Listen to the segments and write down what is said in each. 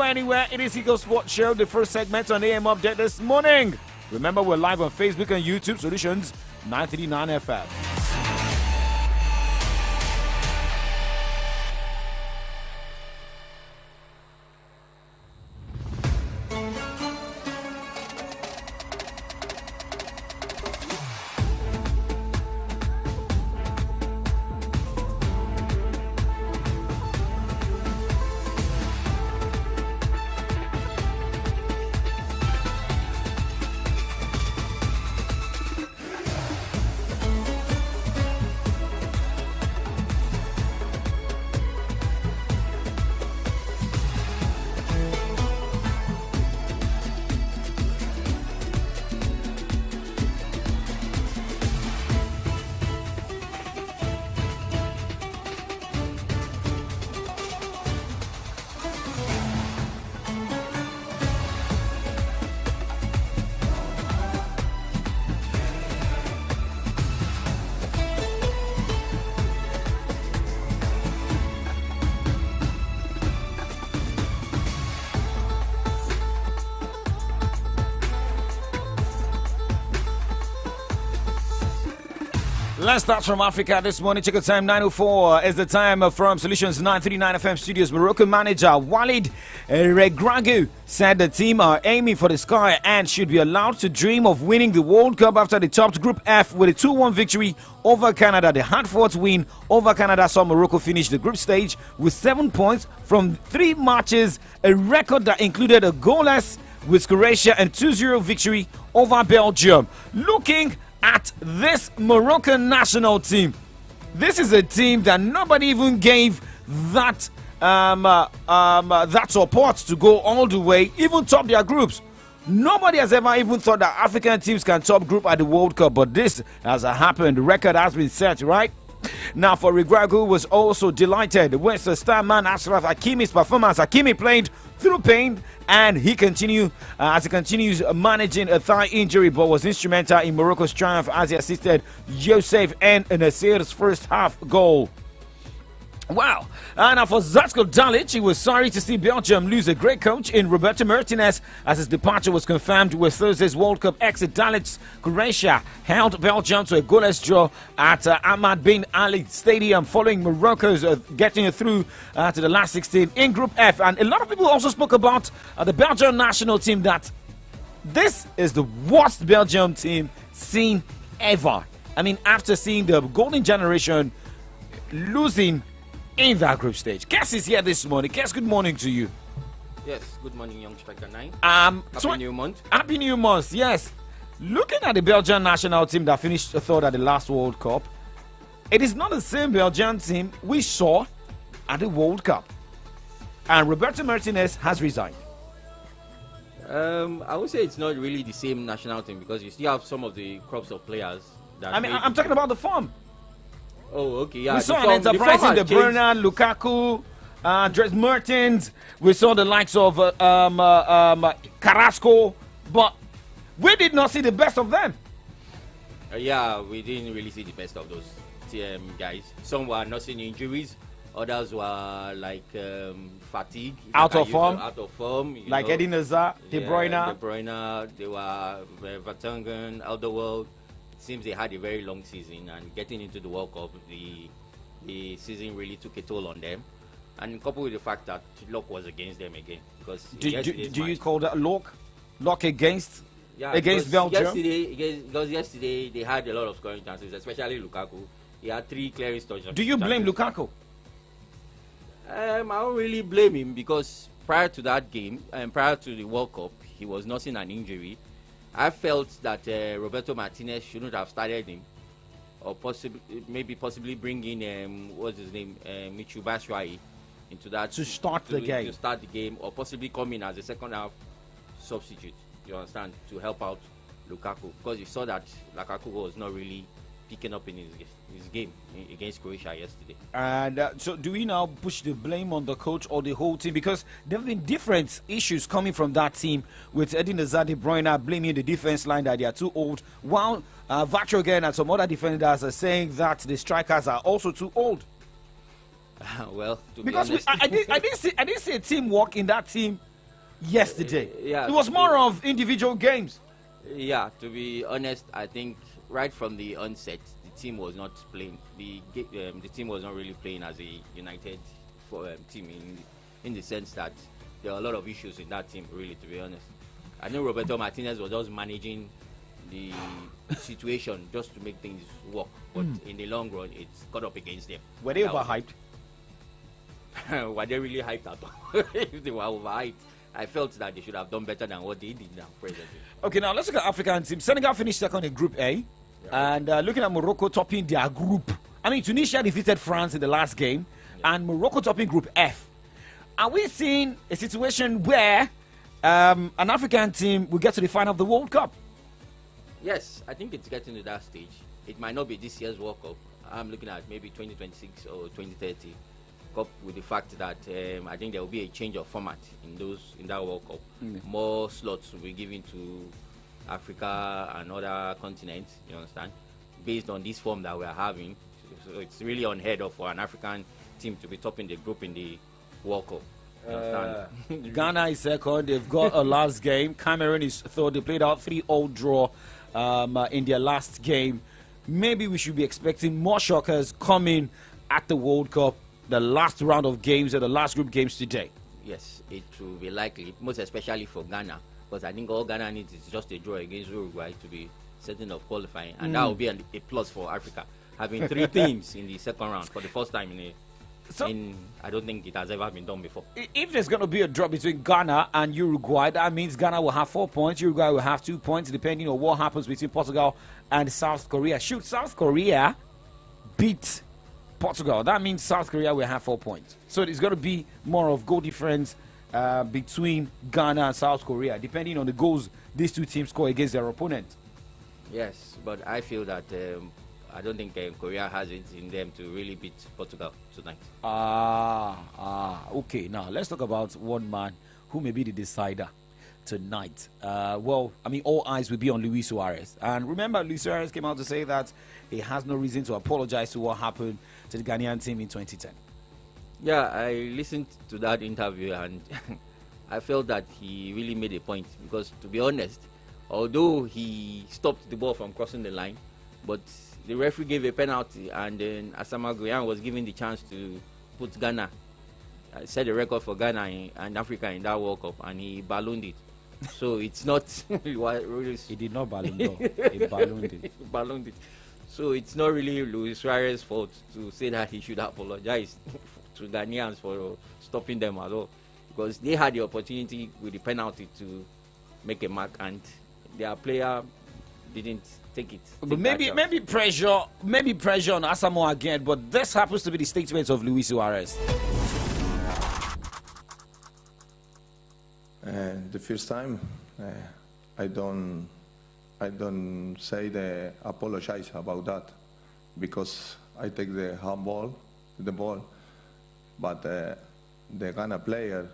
go anywhere. It is Eagle Sports Show, the first segment on AM Update this morning. Remember, we're live on Facebook and YouTube. Solutions 939 FM. Let's start from Africa this morning. Check out time 9:04 is the time from Solutions 939 FM Studios. Moroccan manager Walid Regragui said the team are aiming for the sky and should be allowed to dream of winning the World Cup after they topped Group F with a 2-1 victory over Canada. The hard-fought win over Canada saw Morocco finish the group stage with 7 points from 3 matches, a record that included a goalless with Croatia and 2-0 victory over Belgium. Looking at this Moroccan national team, this is a team that nobody even gave that that support to go all the way, even top their groups. Nobody has ever even thought that African teams can top group at the World Cup, but this has happened. The record has been set, right? Now, for Regragui was also delighted with the star man Achraf Hakimi's performance. Hakimi played through pain, and he continues managing a thigh injury, but was instrumental in Morocco's triumph as he assisted Youssef and Nasser's first half goal. Wow. And now for Zlatko Dalic, he was sorry to see Belgium lose a great coach in Roberto Martinez as his departure was confirmed with Thursday's World Cup exit. Dalic's Croatia held Belgium to a goalless draw at Ahmad bin Ali Stadium following Morocco's getting through to the last 16 in Group F. And a lot of people also spoke about the Belgian national team, that this is the worst Belgium team seen ever. I mean, after seeing the golden generation losing in that group stage. Kes is here this morning. Kes, good morning to you. Yes, good morning, Young Striker 9. Happy New Month. Happy New Month, yes. Looking at the Belgian national team that finished third at the last World Cup, it is not the same Belgian team we saw at the World Cup. And Roberto Martinez has resigned. I would say it's not really the same national team because you still have some of the crops of players that I'm talking about the form. Oh, okay, yeah. We saw an enterprising De Bruyne, Lukaku, Dries Mertens. We saw the likes of Carrasco, but we did not see the best of them. Yeah, we didn't really see the best of those guys. Some were nursing injuries, others were like fatigue, out of form. Like Eden Hazard, De Bruyne. They were Vertonghen, Alderweireld. Seems they had a very long season, and getting into the World Cup, the season really took a toll on them. And coupled with the fact that luck was against them again, because do you call that luck against Belgium? Yesterday they had a lot of scoring chances, especially Lukaku. He had 3 clearance touches. Do you blame Lukaku? I don't really blame him because prior to that game and prior to the World Cup, he was nursing an injury. I felt that Roberto Martinez shouldn't have started him, or possibly bring in what's his name, Michy Batshuayi, into that to start the game, or possibly come in as a second half substitute. You understand, to help out Lukaku, because you saw that Lukaku was not really picking up in his game against Croatia yesterday. And so do we now push the blame on the coach or the whole team? Because there have been different issues coming from that team, with Eden Hazard, De Bruyne blaming the defense line that they are too old, while Vertonghen and some other defenders are saying that the strikers are also too old. Well, to because be honest, I didn't see a teamwork in that team yesterday. Yeah, It was more of individual games. Yeah, to be honest, I think right from the onset, the team was not playing. The team was not really playing as a united team in the sense that there are a lot of issues in that team. Really, to be honest, I know Roberto Martinez was just managing the situation just to make things work, but in the long run, it's got up against them. Were they overhyped? Were they really hyped at all? If they were overhyped, I felt that they should have done better than what they did now presently. Okay, now let's look at African team. Senegal finished second in Group A, and looking at Morocco topping their group. I mean, Tunisia defeated France in the last game, and Morocco topping Group F. Are we seeing a situation where an African team will get to the final of the World Cup? Yes, I think it's getting to that stage. It might not be this year's World Cup. I'm looking at maybe 2026 or 2030 Cup, with the fact that I think there will be a change of format in that World Cup. More slots will be given to Africa and other continents. You understand? Based on this form that we are having, so it's really unheard of for an African team to be topping the group in the World Cup. You understand? Ghana is second. They've got a last game. Cameroon is third. They played out 3-0 draw in their last game. Maybe we should be expecting more shockers coming at the World Cup, the last round of games or the last group games today. Yes, it will be likely, most especially for Ghana, because I think all Ghana needs is just a draw against Uruguay to be certain of qualifying, and that will be a plus for Africa, having three teams in the second round for the first time I don't think it has ever been done before. If there's going to be a draw between Ghana and Uruguay, that means Ghana will have 4 points, Uruguay will have 2 points, depending on what happens between Portugal and South Korea. Should South Korea beat Portugal, that means South Korea will have 4 points. So it's going to be more of goal difference between Ghana and South Korea, depending on the goals these two teams score against their opponent. Yes, but I feel that I don't think Korea has it in them to really beat Portugal tonight. Okay. Now let's talk about one man who may be the decider tonight. Well, I mean, all eyes will be on Luis Suarez. And remember, Luis Suarez came out to say that he has no reason to apologize to what happened to the Ghanaian team in 2010. Yeah, I listened to that interview and I felt that he really made a point, because to be honest, although he stopped the ball from crossing the line, but the referee gave a penalty, and then Asamoah Gyan was given the chance to put Ghana, set the record for Ghana and Africa in that World Cup, and he ballooned it. So it's not really. He did not balloon it. He ballooned it. He ballooned it. So it's not really Luis Suarez's fault to say that he should apologize to Ghanaians for stopping them at all, because they had the opportunity with the penalty to make a mark, and their player didn't take it. But maybe pressure on Asamoah again. But this happens to be the statement of Luis Suarez. The first time, I don't say the apologize about that, because I take the handball, the ball, but the Ghana player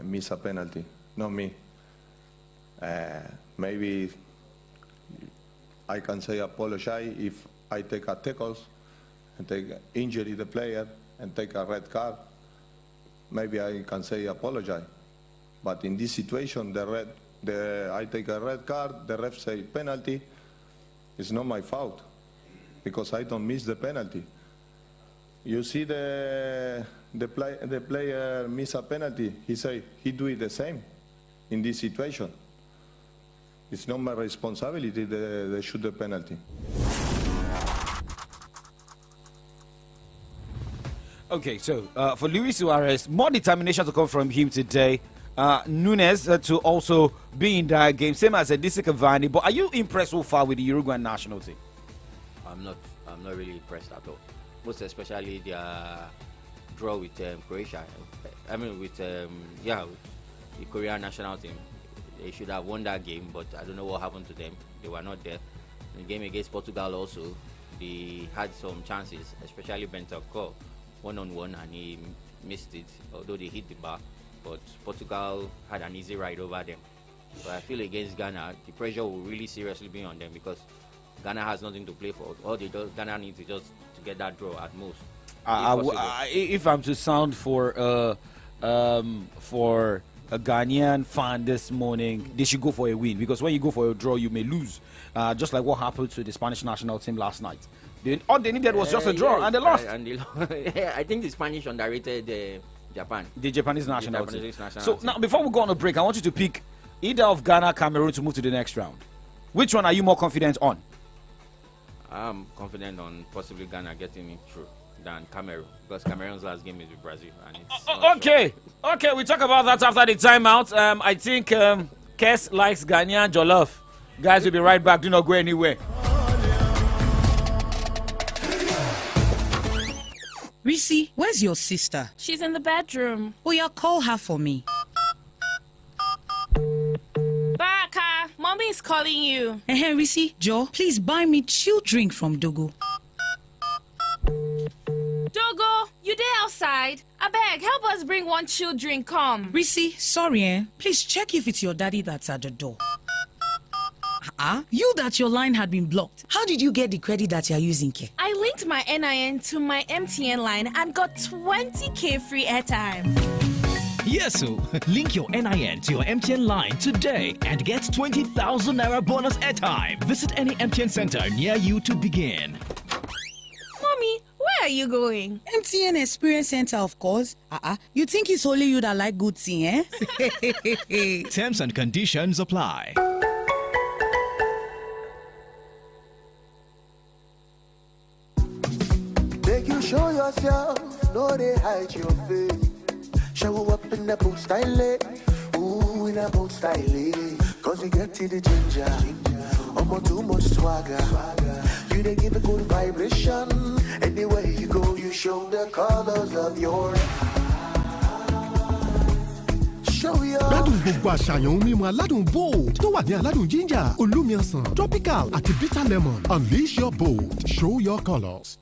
miss a penalty, not me. Maybe I can say apologize if I take a tackles and take injury the player and take a red card. Maybe I can say apologize. But in this situation, I take a red card, the ref say penalty. It's not my fault, because I don't miss the penalty. You see the player miss a penalty. He say he do it the same in this situation. It's not my responsibility they shoot the penalty. Okay, so for Luis Suarez, more determination to come from him today. Nunes to also be in that game, same as Edinson Cavani. But are you impressed so far with the Uruguayan national team? I'm not really impressed at all. Most especially their draw with Croatia. I mean, with the Korean national team. They should have won that game, but I don't know what happened to them. They were not there. In the game against Portugal also, they had some chances, especially Bentancur, one-on-one, and he missed it, although they hit the bar. But Portugal had an easy ride over them. So I feel against Ghana, the pressure will really seriously be on them, because Ghana has nothing to play for. All Ghana needs is just to get that draw at most. If I'm to sound for a Ghanaian fan this morning, they should go for a win, because when you go for a draw, you may lose. Just like what happened to the Spanish national team last night. All they needed was just a draw, and they lost. I think the Spanish underrated Japan. The Japanese national team. So team. now, before we go on a break, I want you to pick either of Ghana, Cameroon to move to the next round. Which one are you more confident on? I'm confident on possibly Ghana getting it through than Cameroon, because Cameroon's last game is with Brazil. And it's okay, we talk about that after the timeout. I think Kes likes Ghanaian jollof. Guys, we'll be right back. Do not go anywhere. Risi, where's your sister? She's in the bedroom. Oh, yeah, call her for me. Baraka, mommy is calling you. Hey, Risi, Joe, please buy me chill drink from Dogo. Dogo, you there outside? I beg, help us bring one chill drink, come. Risi, sorry, please check if it's your daddy that's at the door. You that your line had been blocked. How did you get the credit that you're using, Ke? I linked my NIN to my MTN line and got 20k free airtime. Yes, so link your NIN to your MTN line today and get 20,000 Naira bonus airtime. Visit any MTN center near you to begin. Mommy, where are you going? MTN Experience Center, of course. You think it's only you that like good thing, eh? Terms and conditions apply. Show yourself, no they hide your face. Show up in the boat style, ooh, in the boat style. Cause you get to the ginger, almost too much swagger. You they give a good vibration. Anywhere you go, you show the colors of your. Show your. Ládùn gbogbo àṣàyàn mímu aládùn bold tó wà ní aládùn ginger, olómi ọsàn, tropical àti bitter lemon. Unleash your bold, show your colors.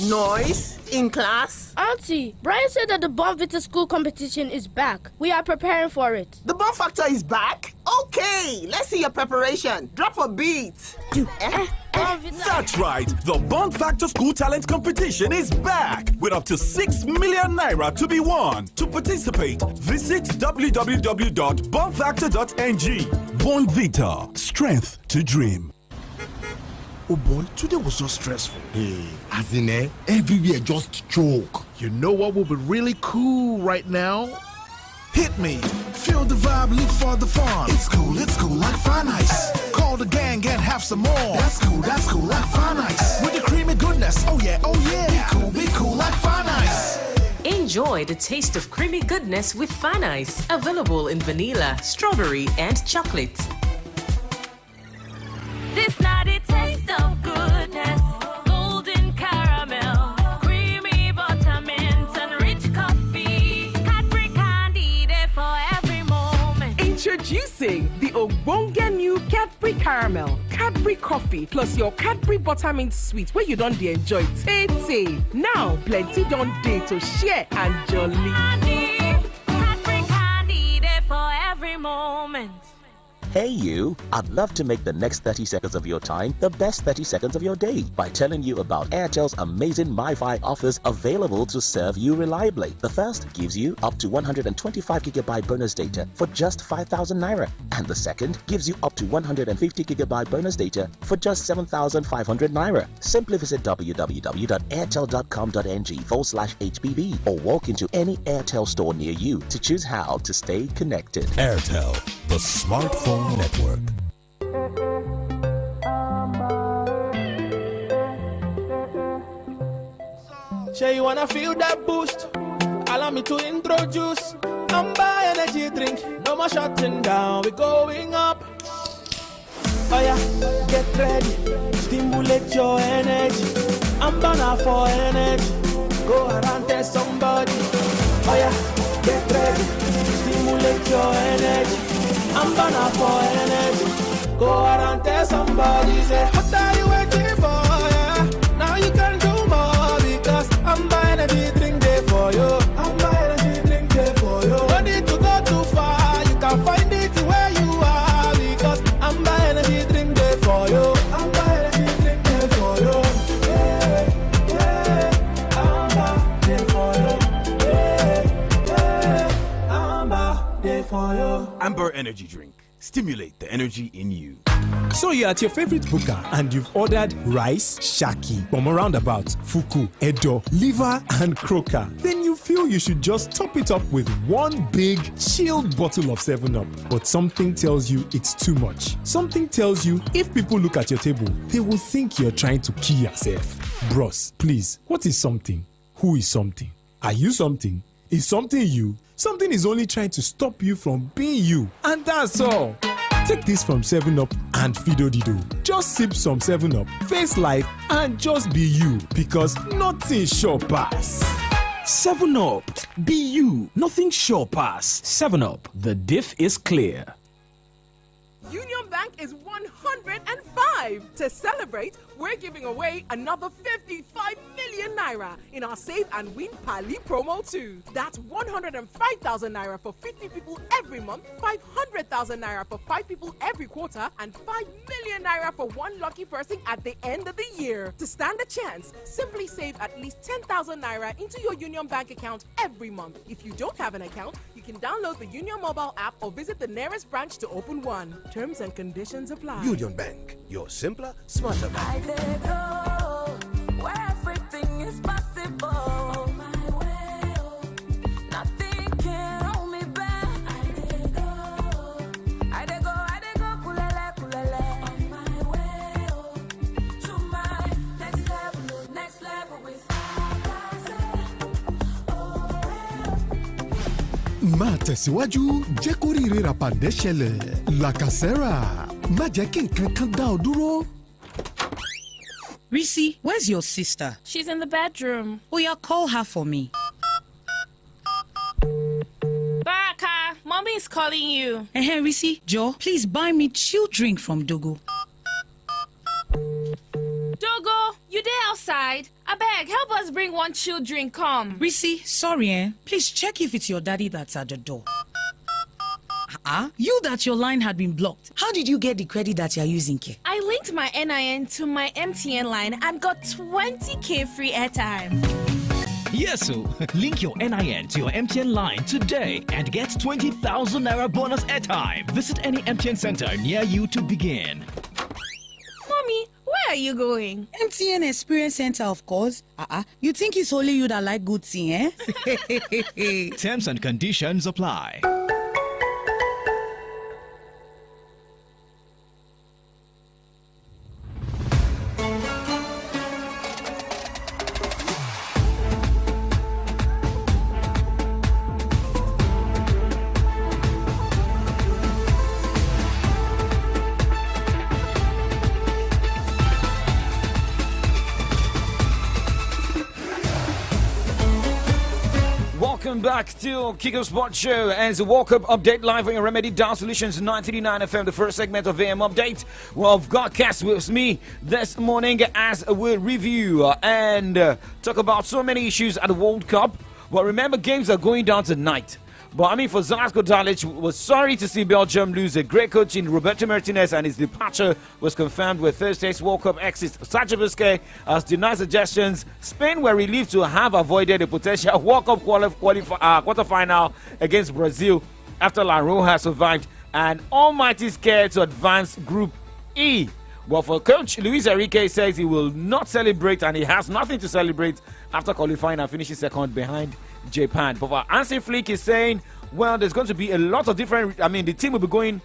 Noise in class? Auntie, Brian said that the Bonvita school competition is back. We are preparing for it. The Bon Factor is back? Okay, let's see your preparation. Drop a beat. That's right. The Bon Factor School Talent Competition is back with up to 6 million naira to be won. To participate, visit www.bonfactor.ng. Bonvita, strength to dream. Oh boy, today was just stressful. Hey, as in everywhere just choke. You know what will be really cool right now? Hit me. Feel the vibe, live for the fun. It's cool like Fun Ice. Call the gang and have some more. That's cool like Fun Ice. With the creamy goodness, oh yeah. Be cool like Fun Ice. Enjoy the taste of creamy goodness with Fun Ice. Available in vanilla, strawberry, and chocolate. This not a taste of goodness. Golden caramel, creamy buttermint, and rich coffee. Cadbury candy there for every moment. Introducing the Ogbonge new Cadbury Caramel, Cadbury Coffee, plus your Cadbury Buttermint Sweet, where you don't enjoy tay. Now, plenty don't day to share and jolly. Cadbury candy there for every moment. Hey you, I'd love to make the next 30 seconds of your time the best 30 seconds of your day by telling you about Airtel's amazing MiFi offers available to serve you reliably. The first gives you up to 125GB bonus data for just 5,000 Naira, and the second gives you up to 150GB bonus data for just 7,500 Naira. Simply visit www.airtel.com.ng/HBB or walk into any Airtel store near you to choose how to stay connected. Airtel, the smartphone network. Sure you wanna feel that boost? Allow me to introduce Amber Energy drink. No more shutting down, we're going up. Oh yeah, get ready, stimulate your energy. Amber now for energy. Go around tell somebody. Oh yeah, get ready, stimulate your energy. I'm gonna for energy. Go out and tell somebody, say, what are you waiting for? Yeah? Now you can do more because I'm buying energy drink there for you. I'm buying energy drink there for you. Don't need to go too far. You can find it where you are because I'm buying energy drink there for you. I'm buying energy drink there for you. Yeah, I'm buying for you. Amber Energy Drink. Stimulate the energy in you. So you're at your favorite booker and you've ordered rice, shaki, bomb roundabout, fuku, edo, liver, and croaker. Then you feel you should just top it up with one big chilled bottle of 7-Up. But something tells you it's too much. Something tells you if people look at your table, they will think you're trying to kill yourself. Bros, please, what is something? Who is something? Are you something? Is something you? Something is only trying to stop you from being you. And that's all. Take this from 7-Up and Fido Dido. Just sip some 7-Up, face life, and just be you. Because nothing sure pass. 7-Up. Be you. Nothing sure pass. 7-Up. The diff is clear. Union Bank is 105. To celebrate, we're giving away another 55 million naira in our Save and Win Pali promo too. That's 105,000 naira for 50 people every month, 500,000 naira for 5 people every quarter, and 5 million naira for one lucky person at the end of the year. To stand a chance, simply save at least 10,000 naira into your Union Bank account every month. If you don't have an account, you can download the Union mobile app or visit the nearest branch to open one. Terms and conditions apply. Union Bank, your simpler, smarter bank. I did go where everything is possible. On my way, nothing can hold me back. I did go, kulele, kulele. On my way, to my next level with máa tẹ̀síwájú jẹ́ kó ríire ràpàdé ṣẹlẹ̀ làkàsẹ́rà má jẹ́ kí nǹkan kan dá ọ dúró. Risi, where's your sister? She's in the bedroom. Oh, yeah, call her for me. Baraka, mommy is calling you. Hey, Risi, Joe, please buy me chill drink from Dogo. Dogo, you there outside? I beg, help us bring one chill drink, come. Risi, sorry, please check if it's your daddy that's at the door. You that your line had been blocked. How did you get the credit that you're using, Ke? I linked my NIN to my MTN line and got 20k free airtime. Yes, so link your NIN to your MTN line today and get 20,000 naira bonus airtime. Visit any MTN center near you to begin. Mommy, where are you going? MTN Experience Center, of course. You think it's only you that like good thing, eh? Terms and conditions apply. Welcome back to Kiko Sports Show and the World Cup update live on your Remedy Down Solutions 939 FM, the first segment of AM Update. Well, I've got Cass with me this morning as we review and talk about so many issues at the World Cup. Well, remember, games are going down tonight. But I mean, for Zlatko Dalic, was sorry to see Belgium lose a great coach in Roberto Martinez, and his departure was confirmed with Thursday's World Cup exit. Sergio Busquets has denied suggestions. Spain were relieved to have avoided a potential World Cup quarterfinal against Brazil after La Roja survived an almighty scare to advance Group E. Well, for coach Luis Enrique says he will not celebrate, and he has nothing to celebrate after qualifying and finishing second behind Japan. But for Hansi Flick is saying, well, there's going to be a lot of different, the team will be going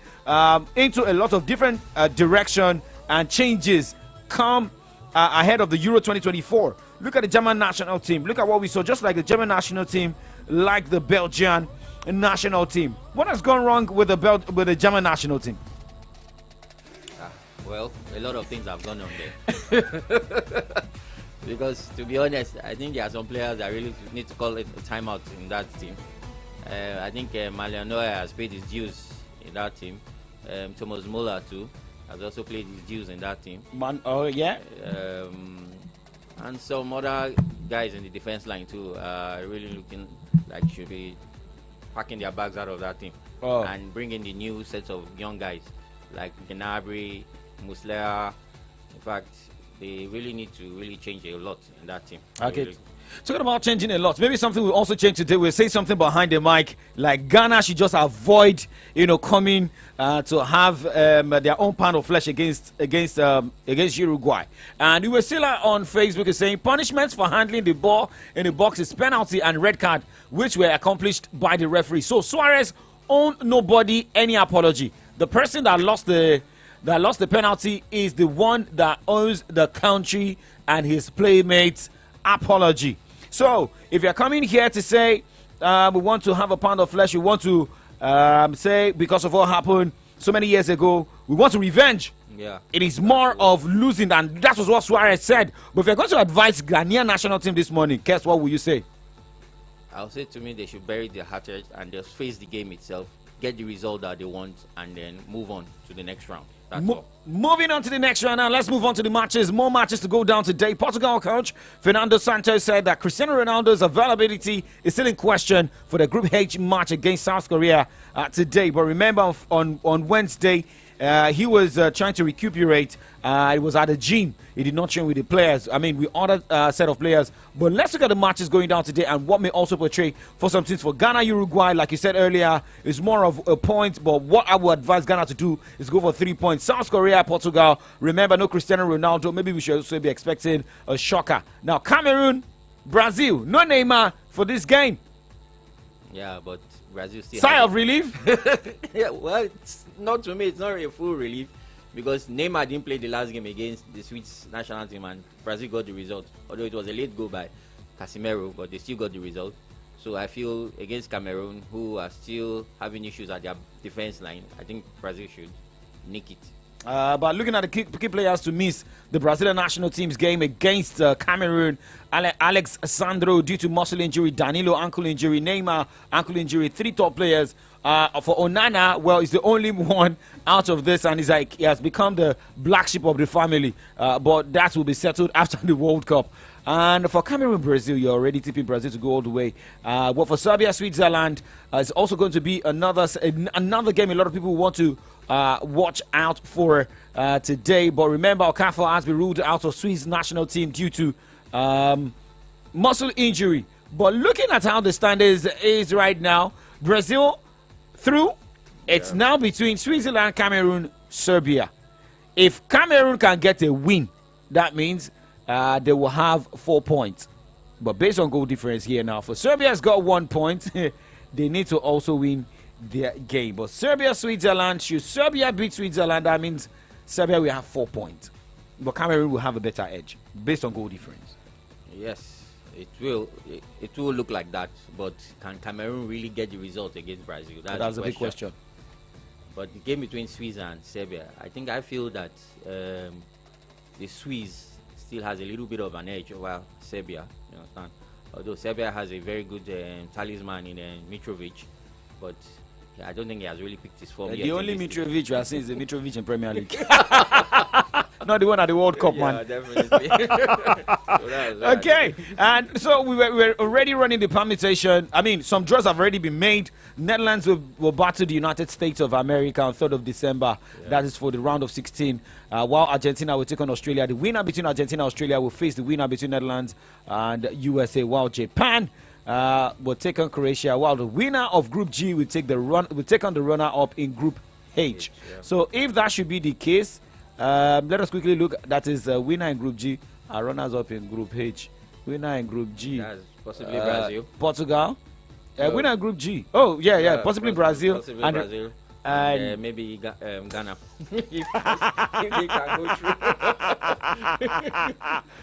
into a lot of different direction and changes come ahead of the Euro 2024. Look at the German national team. Look at what we saw, just like the German national team, like the Belgian national team. What has gone wrong with the German national team? Well, a lot of things have gone on there. Because, to be honest, I think there are some players that really need to call it a timeout in that team. I think Manuel Neuer has paid his dues in that team. Thomas Muller, too, has also played his dues in that team. And some other guys in the defense line, too, are really looking like should be packing their bags out of that team and bringing the new sets of young guys like Gnabry, Muslera. In fact, they really need to change a lot in that team. Okay. Talking about changing a lot, maybe something will also change today. We'll say something behind the mic, like Ghana should just avoid, coming to have their own pound of flesh against Uruguay. And we were still on Facebook is saying punishments for handling the ball in the box is penalty and red card, which were accomplished by the referee. So Suarez owed nobody any apology. The person that lost the penalty is the one that owes the country and his playmates apology. So if you're coming here to say we want to have a pound of flesh, we want to say because of what happened so many years ago, we want to revenge. Yeah. It is more of losing, and that was what Suarez said. But if you're going to advise Ghanaian national team this morning, guess what will you say? I'll say to me they should bury their hatchet and just face the game itself, get the result that they want, and then move on to the next round. That's all. Moving on to the next round now, let's move on to the matches. More matches to go down today. Portugal coach Fernando Santos said that Cristiano Ronaldo's availability is still in question for the Group H match against South Korea today. But remember, on Wednesday, he was trying to recuperate. He was at the gym. He did not train with the players. I mean, with other set of players. But let's look at the matches going down today and what may also portray for some teams. For Ghana, Uruguay, like you said earlier, is more of a point. But what I would advise Ghana to do is go for 3 points. South Korea, Portugal. Remember, no Cristiano Ronaldo. Maybe we should also be expecting a shocker. Now, Cameroon, Brazil. No Neymar for this game. Yeah, but Brazil still. Sigh of relief? Yeah, well, it's not to me. It's not a full relief because Neymar didn't play the last game against the Swiss national team and Brazil got the result. Although it was a late goal by Casemiro, but they still got the result. So I feel against Cameroon, who are still having issues at their defense line, I think Brazil should nick it. But looking at the key players to miss the Brazilian national team's game against Cameroon, Alex Sandro due to muscle injury, Danilo ankle injury, Neymar ankle injury, 3 top players. For Onana, well, he's the only one out of this, and he has become the black sheep of the family. But that will be settled after the World Cup. And for Cameroon, Brazil, you're already tipping Brazil to go all the way. But for Serbia, Switzerland, it's also going to be another game a lot of people want to watch out for today. But remember, Okafor has been ruled out of Swiss national team due to muscle injury. But looking at how the standings is right now, Brazil through. It's now between Switzerland, Cameroon, Serbia. If Cameroon can get a win, that means they will have 4 points. But based on goal difference here now, for Serbia's got 1 point, they need to also win their game. But Serbia, Switzerland, should Serbia beat Switzerland, that means Serbia will have 4 points. But Cameroon will have a better edge based on goal difference. Yes, it will. It will look like that. But can Cameroon really get the result against Brazil? That's a big question. But the game between Swiss and Serbia, I feel that the Swiss still has a little bit of an edge over Serbia. You understand? Although Serbia has a very good talisman in Mitrovic, but I don't think he has really picked his form yet. The only Mitrovic we are seeing is the Mitrovic in Premier League. Not the one at the World Cup, man. Yeah, definitely. So that's okay, and so we were already running the permutation. I mean, some draws have already been made. Netherlands will battle the United States of America on 3rd of December. Yeah. That is for the round of 16. While Argentina will take on Australia. The winner between Argentina and Australia will face the winner between Netherlands and USA. While Japan will take on Croatia. While the winner of Group G will take on the runner-up in Group H. Yeah. So if that should be the case, let us quickly look. That is winner in Group G, runners up in Group H. Winner in Group G. That's possibly Brazil. Portugal. Winner in Group G. Oh, yeah. Possibly Brazil. Possibly Brazil. And maybe Ghana. If they can go through.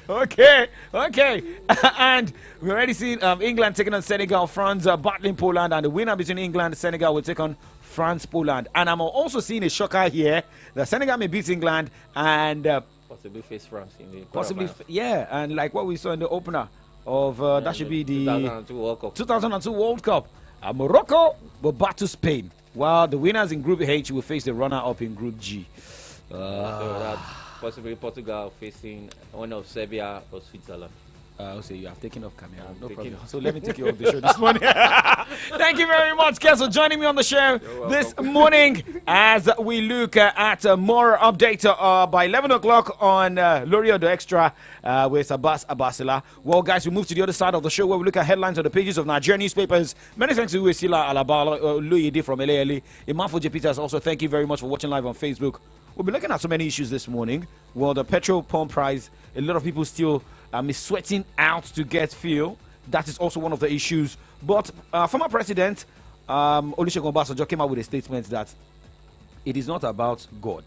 Okay. And we already seen England taking on Senegal, France battling Poland, and the winner between England and Senegal will take on France, Poland. And I'm also seeing a shocker here that Senegal may beat England and possibly face France in the possibly, and like what we saw in the opener of that should be the 2002 World Cup. Morocco will battle Spain, while the winners in Group H will face the runner-up in Group G. So that's possibly Portugal facing one of Serbia or Switzerland. I'll say you have taken off camera. I'm No taking problem. off. So let me take you off the show this morning. Thank you very much, guys, for joining me on the show this morning as we look at more updates by 11 o'clock on L'Oreal The Extra with Abbas Abbasila. Well, guys, we move to the other side of the show where we look at headlines on the pages of Nigerian newspapers. Many thanks to Uesila Alabala, Louis from LALE. Imafo J. Peters, also thank you very much for watching live on Facebook. We'll be looking at so many issues this morning. Well, the petrol pump price, a lot of people still is sweating out to get fuel. That is also one of the issues. But former President Olusegun Obasanjo came out with a statement that it is not about God.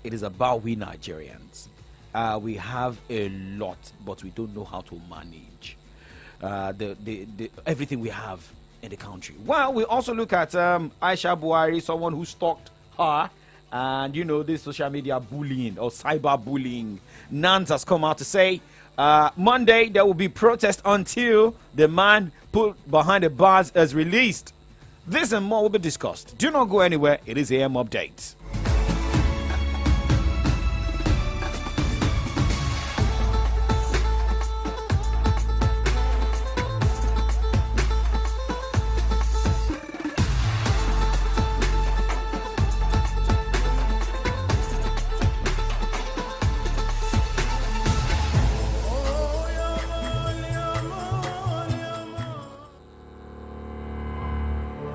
It is about we Nigerians. We have a lot, but we don't know how to manage everything we have in the country. Well, we also look at Aisha Buhari, someone who stalked her. And, you know, this social media bullying or cyber bullying. Nance has come out to say Monday there will be protest until the man put behind the bars is released. This and more will be discussed. Do not go anywhere. It is AM Update.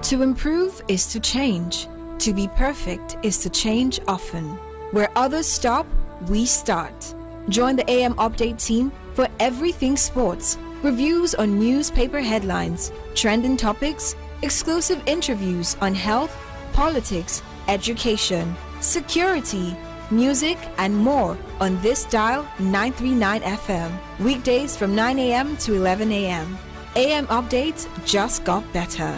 To improve is to change. To be perfect is to change often. Where others stop, we start. Join the AM Update team for everything sports, reviews on newspaper headlines, trending topics, exclusive interviews on health, politics, education, security, music, and more on this dial 939 FM. Weekdays from 9 a.m. to 11 a.m. AM Updates just got better.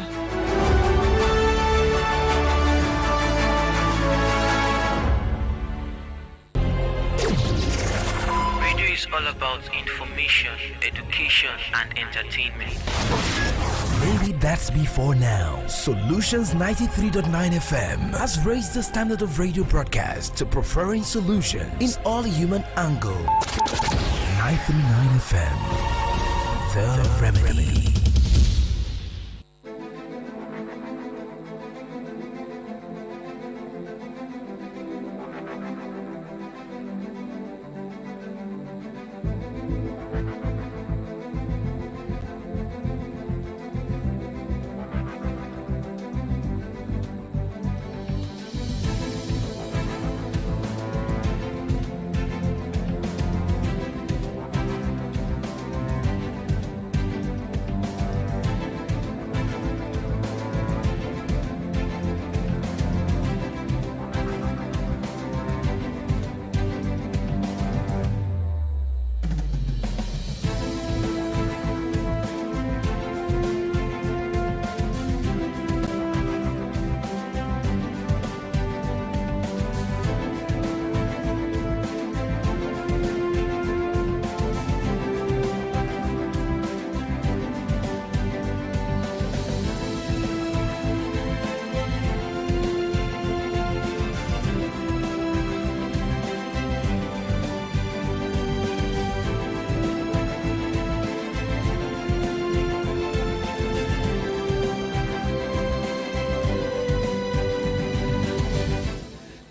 Is all about information, education, and entertainment. Maybe that's before now. Solutions 93.9 FM has raised the standard of radio broadcast to preferring solutions in all human angle. 939 FM, the remedy.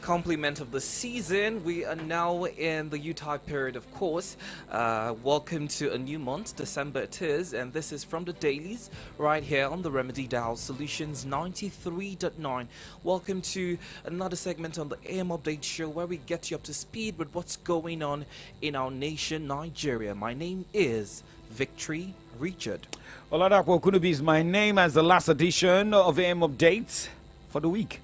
Complement of the season. We are now in the Utah period, of course. Welcome to a new month, December it is, and this is from the dailies right here on the Remedy Dial Solutions 93.9. Welcome to another segment on the AM Update Show where we get you up to speed with what's going on in our nation, Nigeria. My name is Victory Richard. Oladapo Kunubi is my name as the last edition of AM Updates for the week.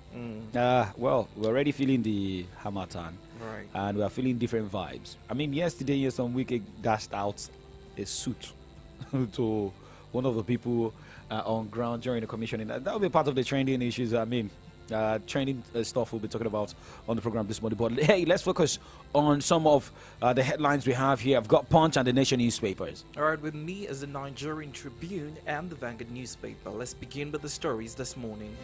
Well, we're already feeling the Hamatan. Right. And we are feeling different vibes. I mean, yesterday, some week dashed out a suit to one of the people on ground during the commissioning. That will be part of the trending issues. I mean, trending stuff we'll be talking about on the program this morning. But hey, let's focus on some of the headlines we have here. I've got Punch and the Nation newspapers. All right, with me is the Nigerian Tribune and the Vanguard newspaper. Let's begin with the stories this morning.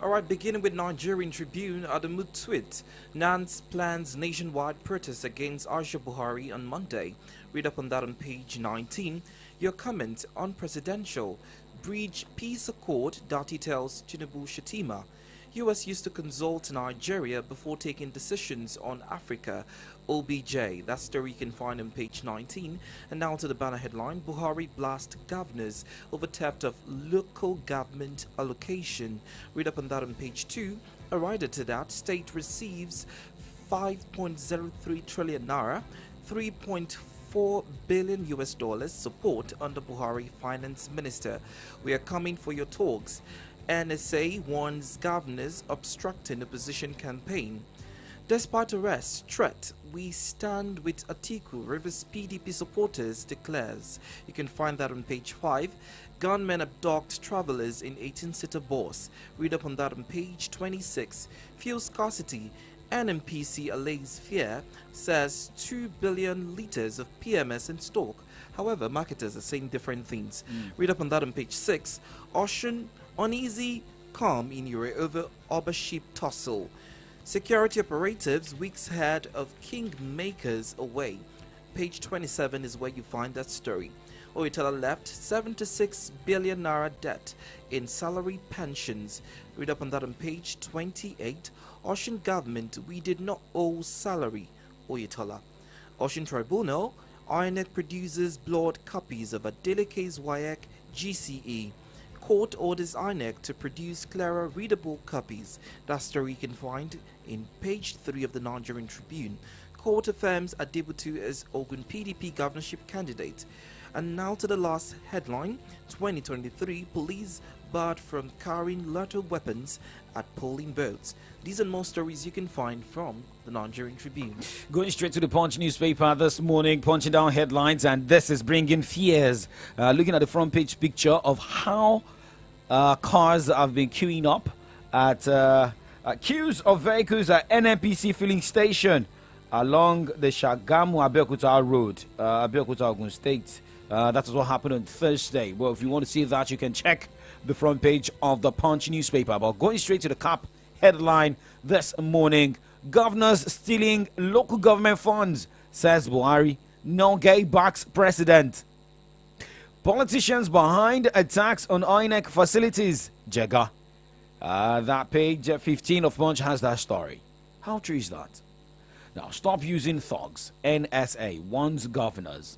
All right, beginning with Nigerian Tribune, Adamu tweet, Nance plans nationwide protest against Aisha Buhari on Monday. Read up on that on page 19. Your comment on presidential breach peace accord, Dati tells Tinubu Shatima. US used to consult Nigeria before taking decisions on Africa. OBJ. That story you can find on page 19. And now to the banner headline. Buhari blast governors over theft of local government allocation. Read up on that on page 2. A rider to that. State receives 5.03 trillion naira, 3.4 billion US dollars support under Buhari finance minister. We are coming for your talks. NSA warns governors obstructing opposition campaign. Despite arrest, threat, we stand with Atiku, Rivers PDP supporters declares. You can find that on page 5. Gunmen abduct travelers in 18-seater bus. Read up on that on page 26. Fuel scarcity. NMPC allays fear, says 2 billion litres of PMS in stock. However, marketers are saying different things. Read up on that on page 6. Ocean uneasy calm in Ure over Oba ship tussle. Security operatives weeks ahead of Kingmakers away. Page 27 is where you find that story. Oyetola left 76 billion naira debt in salary pensions. Read up on that on page 28. Ocean government, we did not owe salary. Oyetola. Ocean Tribunal, INEC produces blurred copies of Adeleke's WAEC GCE. Court orders INEC to produce clearer readable copies. That story you can find in page 3 of the Nigerian Tribune. Court affirms Adebutu as Ogun PDP governorship candidate. And now to the last headline. 2023 police barred from carrying lethal weapons at polling booths. These and more stories you can find from the Nigerian Tribune. Going straight to the Punch newspaper this morning, punching down headlines, and this is bringing fears. Looking at the front page picture of how cars have been queuing up at queues of vehicles at NNPC filling station along the Shagamu-Abeokuta Road, Abeokuta, Ogun State. That is what happened on Thursday. Well, if you want to see that, you can check the front page of the Punch newspaper. But going straight to the cap headline this morning, governors stealing local government funds, says Buhari. No gay backs president. Politicians behind attacks on INEC facilities, Jega. That page 15 of Punch has that story. How true is that? Now, stop using thugs. NSA warns governors.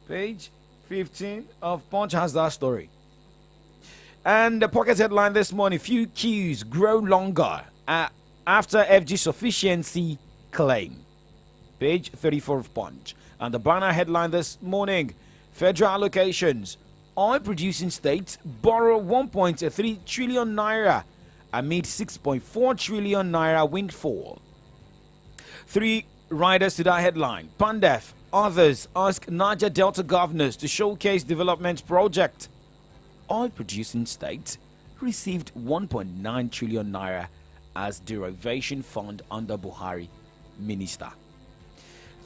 Page 15 of Punch has that story. And the pocket headline this morning, few queues grow longer after FG sufficiency claim. Page 34 of Punch. And the banner headline this morning, federal allocations. Oil producing states borrow 1.3 trillion naira amid 6.4 trillion naira windfall. 3 riders to that headline. Pandef, others ask Niger Delta governors to showcase development project. Oil producing states received 1.9 trillion naira as derivation fund under Buhari minister.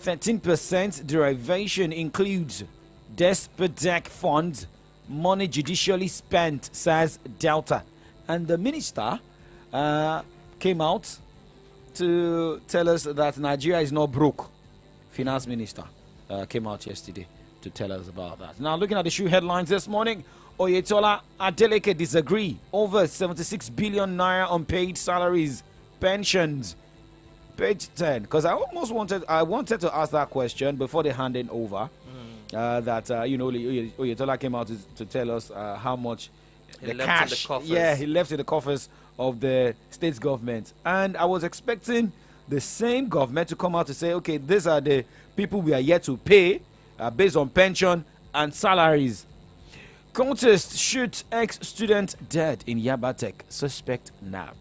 13% derivation includes Desperdec funds, money judicially spent, says Delta. And the minister came out to tell us that Nigeria is not broke. Finance minister came out yesterday to tell us about that. Now, looking at the shoe headlines this morning, Oyetola Adeleke disagree over 76 billion naira unpaid salaries, pensions. Page 10, because I wanted to ask that question before they handed over. Oyetola came out to tell us how much He left in the coffers. Yeah, he left in the coffers of the state's government. And I was expecting the same government to come out to say, okay, these are the people we are yet to pay based on pension and salaries. Contest shoots ex-student dead in Yabatek. Suspect nabbed.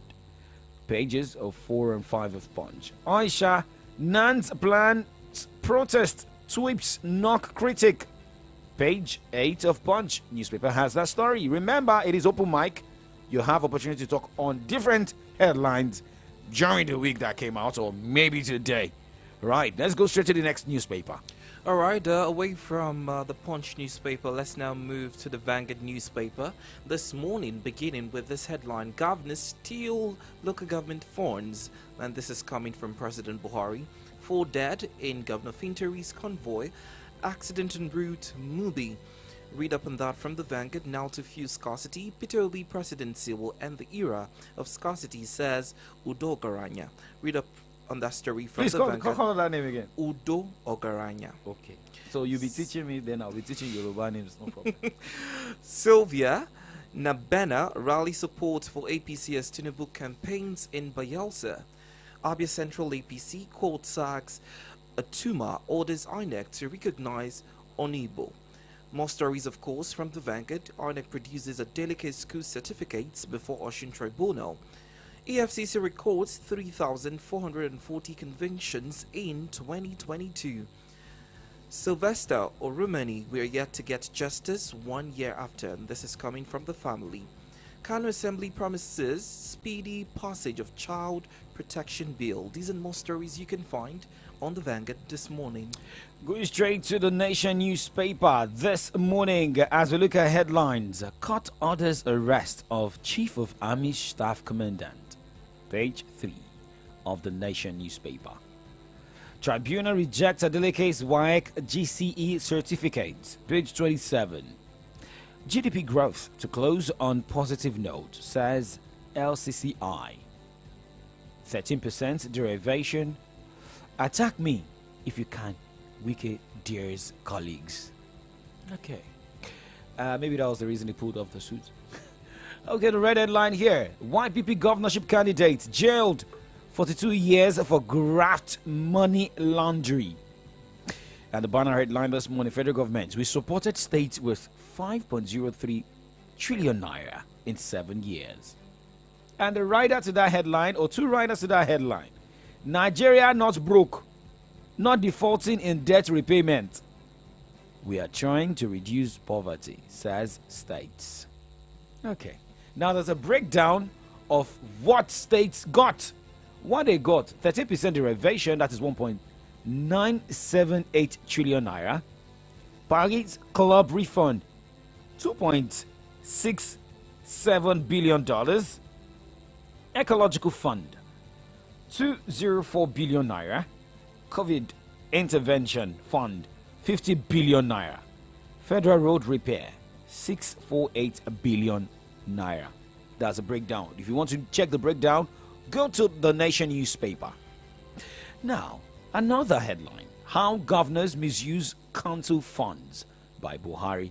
Pages of 4 and 5 of Punch. Aisha, Nan's plans protest sweeps knock critic. Page 8 of Punch newspaper has that story. Remember, it is open mic. You have opportunity to talk on different headlines during the week that came out, or maybe today. Right, let's go straight to the next newspaper. All right, away from the Punch newspaper, let's now move to the Vanguard newspaper. This morning, beginning with this headline, Governors steal local government funds. And this is coming from President Buhari. 4 dead in Governor Fintiri's convoy. Accident en route, Mubi. Read up on that from the Vanguard. Now to fuel scarcity. Peter Obi presidency will end the era of scarcity, says Udo Garanya. Read up on that story from the Vanguard. Call that name again. Udo Ogaranya. Okay. So you'll be teaching me, then I'll be teaching Yoruba names, no problem. Sylvia Nabena rally support for APC as Tinubu campaigns in Bayelsa. Abia Central APC court sacks Atuma, orders INEC to recognize Onibo. More stories, of course, from the Vanguard. INEC produces a delicate school certificates before Ocean Tribunal. EFCC records 3,440 convictions in 2022. Sylvester Orumani, we are yet to get justice 1 year after, and this is coming from the family. Kano Assembly promises speedy passage of Child Protection Bill. These and more stories you can find on the Vanguard this morning. Going straight to the Nation newspaper this morning as we look at headlines. Court orders arrest of Chief of Army Staff Commandant. Page 3 of the Nation newspaper. Tribunal rejects Adeleke's WAEC GCE certificate. Page 27. GDP growth to close on positive note, says LCCI. 13% derivation. Attack me if you can, Wike dares colleagues. Okay. Maybe that was the reason he pulled off the suit. Okay, the red headline here. YPP governorship candidate jailed 42 years for graft money laundering. And the banner headline this morning, federal government, we supported states with 5.03 trillion naira in 7 years. And the rider to that headline, or two riders to that headline, Nigeria not broke, not defaulting in debt repayment. We are trying to reduce poverty, says states. Okay. Now there's a breakdown of what states got. What they got, 13% derivation, that is 1.978 trillion naira. Paris Club refund, $2.67 billion. Ecological fund, 204 billion naira. COVID intervention fund, 50 billion naira. Federal road repair, 648 billion naira. That's a breakdown. If you want to check the breakdown, go to the Nation newspaper. Now, another headline: how governors misuse council funds by Buhari.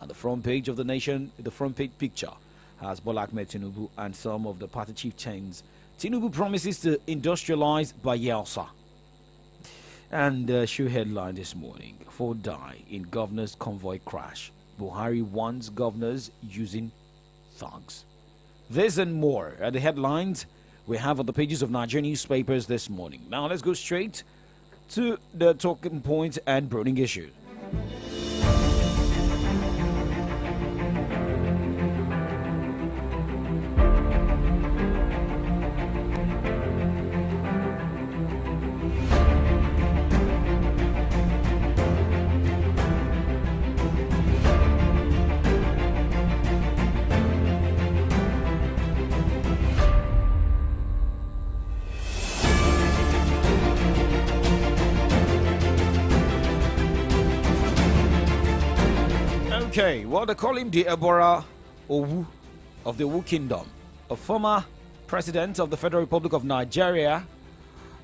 On the front page of the Nation, the front page picture has Bola Ahmed Tinubu and some of the party chieftains. Tinubu promises to industrialize Bayelsa. And show headline this morning: 4 die in governor's convoy crash. Buhari warns governors using thugs. This and more are the headlines we have on the pages of Nigerian newspapers this morning. Now let's go straight to the talking point and burning issue. Okay, well, they call him the Ebora Owu of the Wu Kingdom, a former president of the Federal Republic of Nigeria.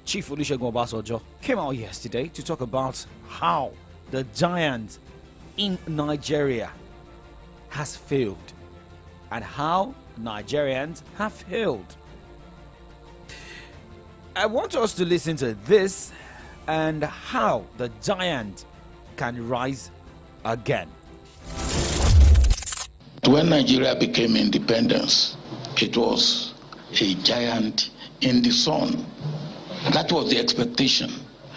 Chief Olusegun Obasanjo came out yesterday to talk about how the giant in Nigeria has failed and how Nigerians have failed. I want us to listen to this and how the giant can rise again. When Nigeria became independence, it was a giant in the sun. That was the expectation.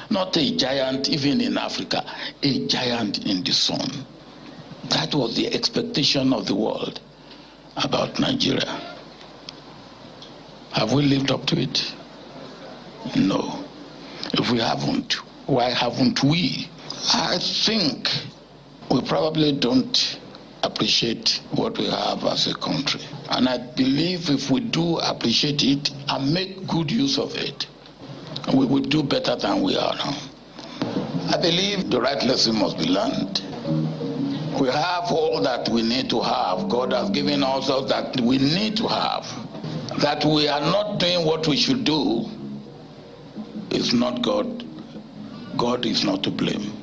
Not a giant even in Africa, a giant in the sun. That was the expectation of the world about Nigeria. Have we lived up to it? No. If we haven't, why haven't we I think we probably don't appreciate what we have as a country. And I believe if we do appreciate it and make good use of it, we will do better than we are now. I believe the right lesson must be learned. We have all that we need to have. God has given us all that we need to have. That we are not doing what we should do is not God. God is not to blame.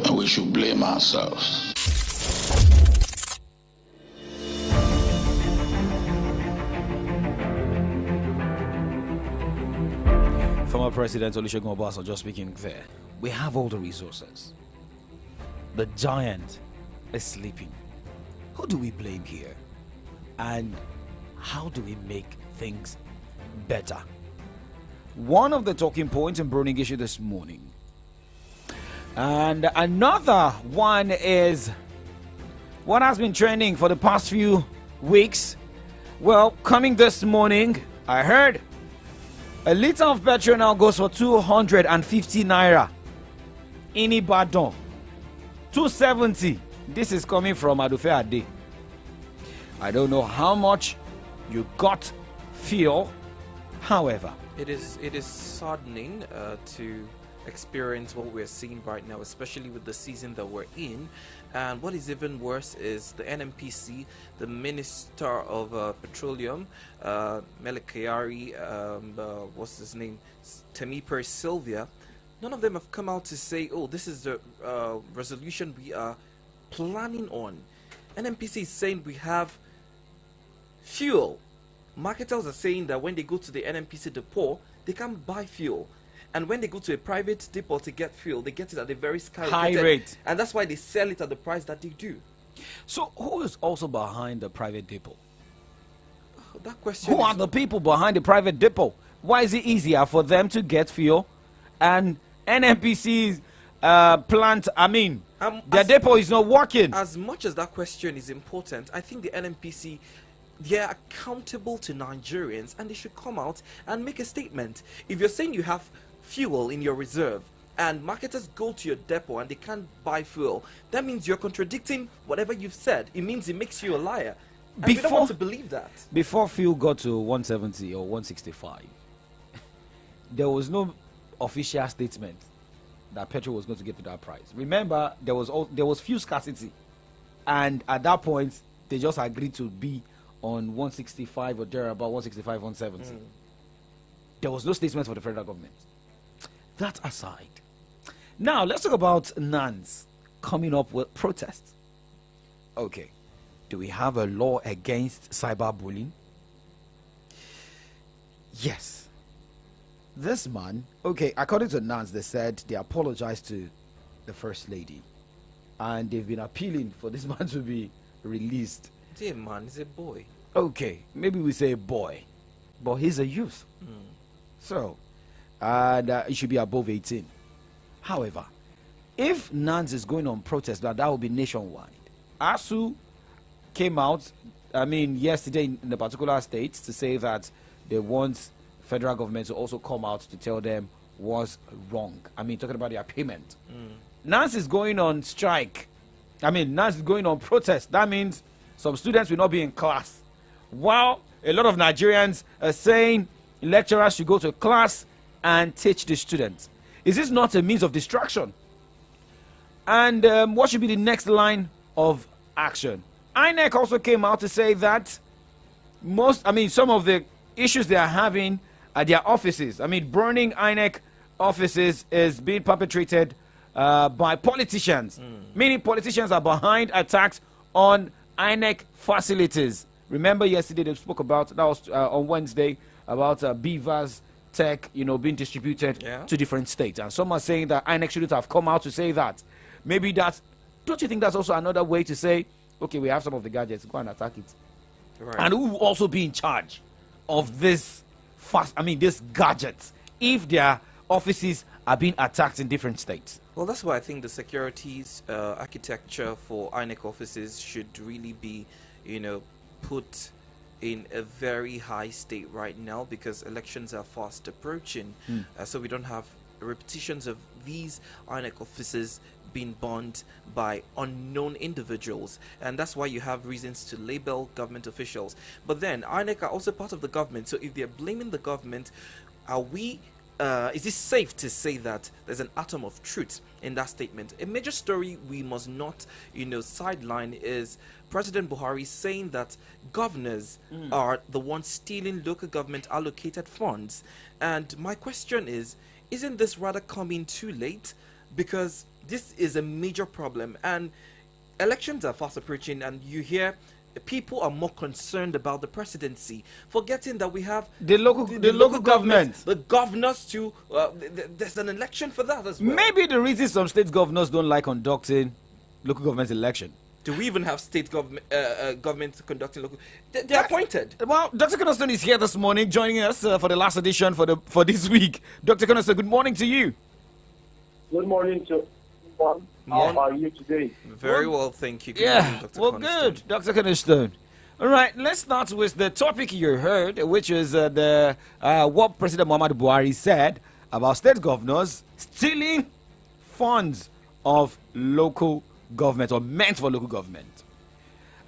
And we should blame ourselves. Former President Olusegun Obasanjo speaking there. We have all the resources. The giant is sleeping. Who do we blame here? And how do we make things better? One of the talking points in burning issue this morning. And another one is what has been trending for the past few weeks. Well, coming this morning, I heard a liter of petrol now goes for 250 naira in Ibadan. 270. This is coming from Adufe Ade. I don't know how much you got fuel. However, it is saddening to experience what we're seeing right now, especially with the season that we're in. And what is even worse is the NNPC, the Minister of Petroleum, Mele Kyari, what's his name, Temiper Sylvia. None of them have come out to say, oh, this is the resolution we are planning on. NNPC is saying we have fuel. Marketers are saying that when they go to the NNPC depot, they can't buy fuel. And when they go to a private depot to get fuel, they get it at a very high rate. And that's why they sell it at the price that they do. So who is also behind the private depot? That question. Who are the people behind the private depot? Why is it easier for them to get fuel? And NNPC's plant, their depot is not working. As much as that question is important, I think the NNPC, they're accountable to Nigerians and they should come out and make a statement. If you're saying you have fuel in your reserve and marketers go to your depot and they can't buy fuel, that means you're contradicting whatever you've said. It means it makes you a liar. And we don't want to believe that. Before fuel got to 170 or 165, there was no official statement that petrol was going to get to that price. Remember, there was fuel scarcity, and at that point, they just agreed to be on 165 or there about 165, 170. There was no statement for the federal government. That aside, now let's talk about NANS coming up with protests. Okay, do we have a law against cyberbullying? Yes. This man, okay, according to NANS, they said they apologized to the First Lady and they've been appealing for this man to be released. It's a man, he's a boy. Okay, maybe we say boy, but he's a youth. So, and he should be above 18. However, if NANS is going on protest, that will be nationwide. ASU came out, yesterday in the particular states to say that they want federal government to also come out to tell them what's wrong. Talking about their payment. NANS is going on strike. NANS is going on protest. That means some students will not be in class. While a lot of Nigerians are saying lecturers should go to class and teach the students. Is this not a means of distraction? And what should be the next line of action? INEC also came out to say that some of the issues they are having at their offices, burning INEC offices is being perpetrated by politicians. Meaning politicians are behind attacks on INEC facilities. Remember yesterday they spoke about, that was on Wednesday, about Beavers Tech, being distributed to different states. And some are saying that INEC shouldn't have come out to say that. Maybe don't you think that's also another way to say, okay, we have some of the gadgets, go and attack it. Right. And who will also be in charge of these gadgets if their offices are being attacked in different states? Well, that's why I think the securities architecture for INEC offices should really be, put in a very high state right now, because elections are fast approaching. So we don't have repetitions of these INEC officers being burned by unknown individuals, and that's why you have reasons to label government officials. But then INEC are also part of the government, so if they're blaming the government, is it safe to say that there's an atom of truth in that statement? A major story we must not, sideline is President Buhari saying that governors are the ones stealing local government allocated funds. And my question is, isn't this rather coming too late? Because this is a major problem, and elections are fast approaching, and you hear people are more concerned about the presidency, forgetting that we have the local government, the governors too. There's an election for that as well. Maybe the reason some state governors don't like conducting local government election. Do we even have state government conducting local? They're appointed. Well, Dr. Conaston is here this morning, joining us for the last edition for this week. Dr. Conaston, good morning to you. Good morning to everyone. How are you today? Very well, thank you. Good morning, Dr. Well, Conaston. good, Dr. Conaston. All right, let's start with the topic you heard, which is what President Muhammadu Buhari said about state governors stealing funds of local government or meant for local government.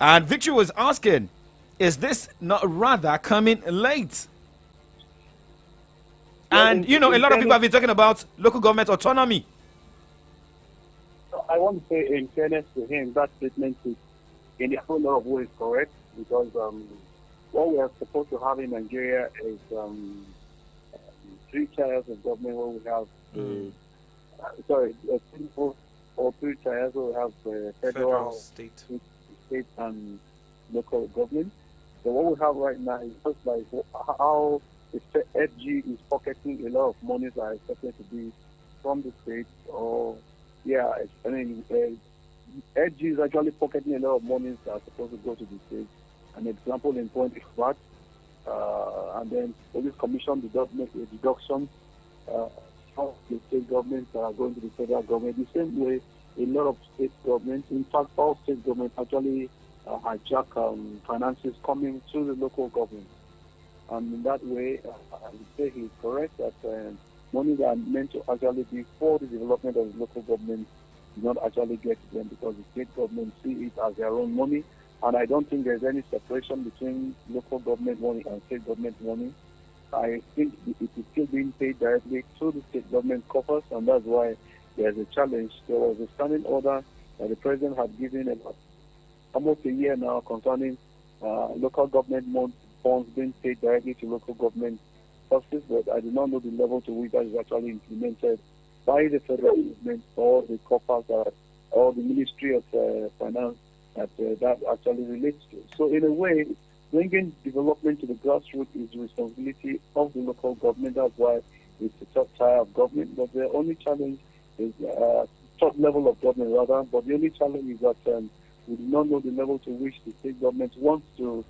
And Victory was asking, is this not rather coming late? And, a lot of people have been talking about local government autonomy. I want to say, in fairness to him, that statement is in a whole lot of ways correct, because what we are supposed to have in Nigeria is 3 tiers of government where we have simple or 3 tiers where we have federal, state, and local government. So what we have right now is just like how the FG is pocketing a lot of money that are expected to be from the state, or FG is actually pocketing a lot of money that are supposed to go to the state. An example in point is VAT, and then police commission deduction from the state governments that are going to the federal government. The same way, a lot of state governments, in fact, all state governments actually hijack finances coming to the local government. And in that way, I would say he's correct that money that are meant to actually be for the development of the local government do not actually get to them, because the state government see it as their own money. And I don't think there's any separation between local government money and state government money. I think it is still being paid directly to the state government coffers, and that's why there's a challenge. There was a standing order that the president had given about almost a year now concerning local government funds being paid directly to local government offices, but I do not know the level to which that is actually implemented by the federal government or the coffers or the Ministry of Finance that actually relates to. So in a way, bringing development to the grassroots is the responsibility of the local government. That's why it's a top tier of government. But the only challenge is top level of government rather. But the only challenge is that we do not know the level to which the state government wants to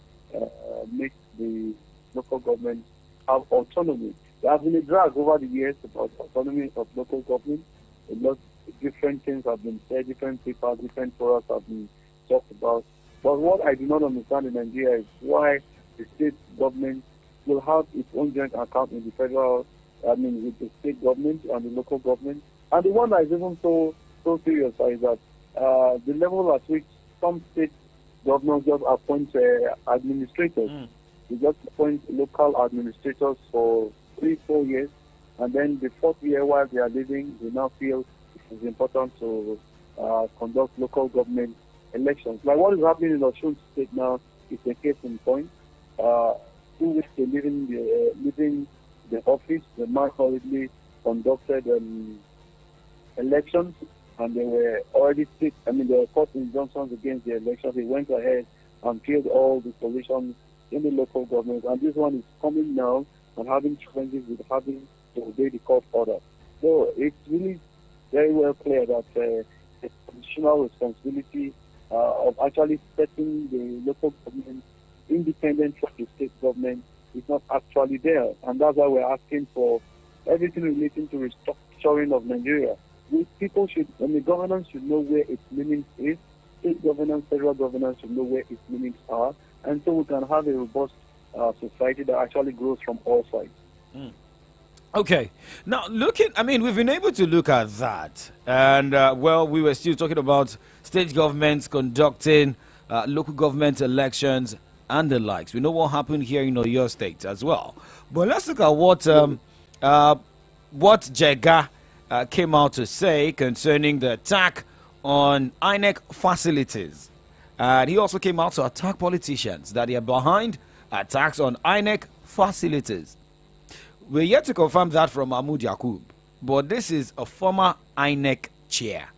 make the local government have autonomy. There has been a drag over the years about autonomy of local government. A lot of different things have been said, different people, different forums have been talked about. But what I do not understand in Nigeria is why the state government will have its own joint account in the federal, with the state government and the local government. And the one that is even so serious is that the level at which some state governors just appoint administrators. They just appoint local administrators for 3-4 years, and then the 4th year while they are leaving, they now feel it is important to conduct local government elections. Like what is happening in Osun State now is a case in point. 2 weeks they leaving the office, the man hurriedly conducted elections, and they were already there were court injunctions against the elections. They went ahead and killed all the coalitions in the local government, and this one is coming now and having challenges with having to obey the court order. So it's really very well clear that the constitutional responsibility of actually setting the local government independent from the state government is not actually there, and that's why we're asking for everything relating to restructuring of Nigeria. Governance should know where its meaning is. State governance, federal governance should know where its meanings are, and so we can have a robust society that actually grows from all sides. Okay. Now, we've been able to look at that. And, we were still talking about state governments conducting local government elections and the likes. We know what happened here in Oyo State as well. But let's look at what Jega came out to say concerning the attack on INEC facilities. And he also came out to attack politicians that they are behind attacks on INEC facilities. We're yet to confirm that from Mahmoud Yakub, but this is a former INEC chair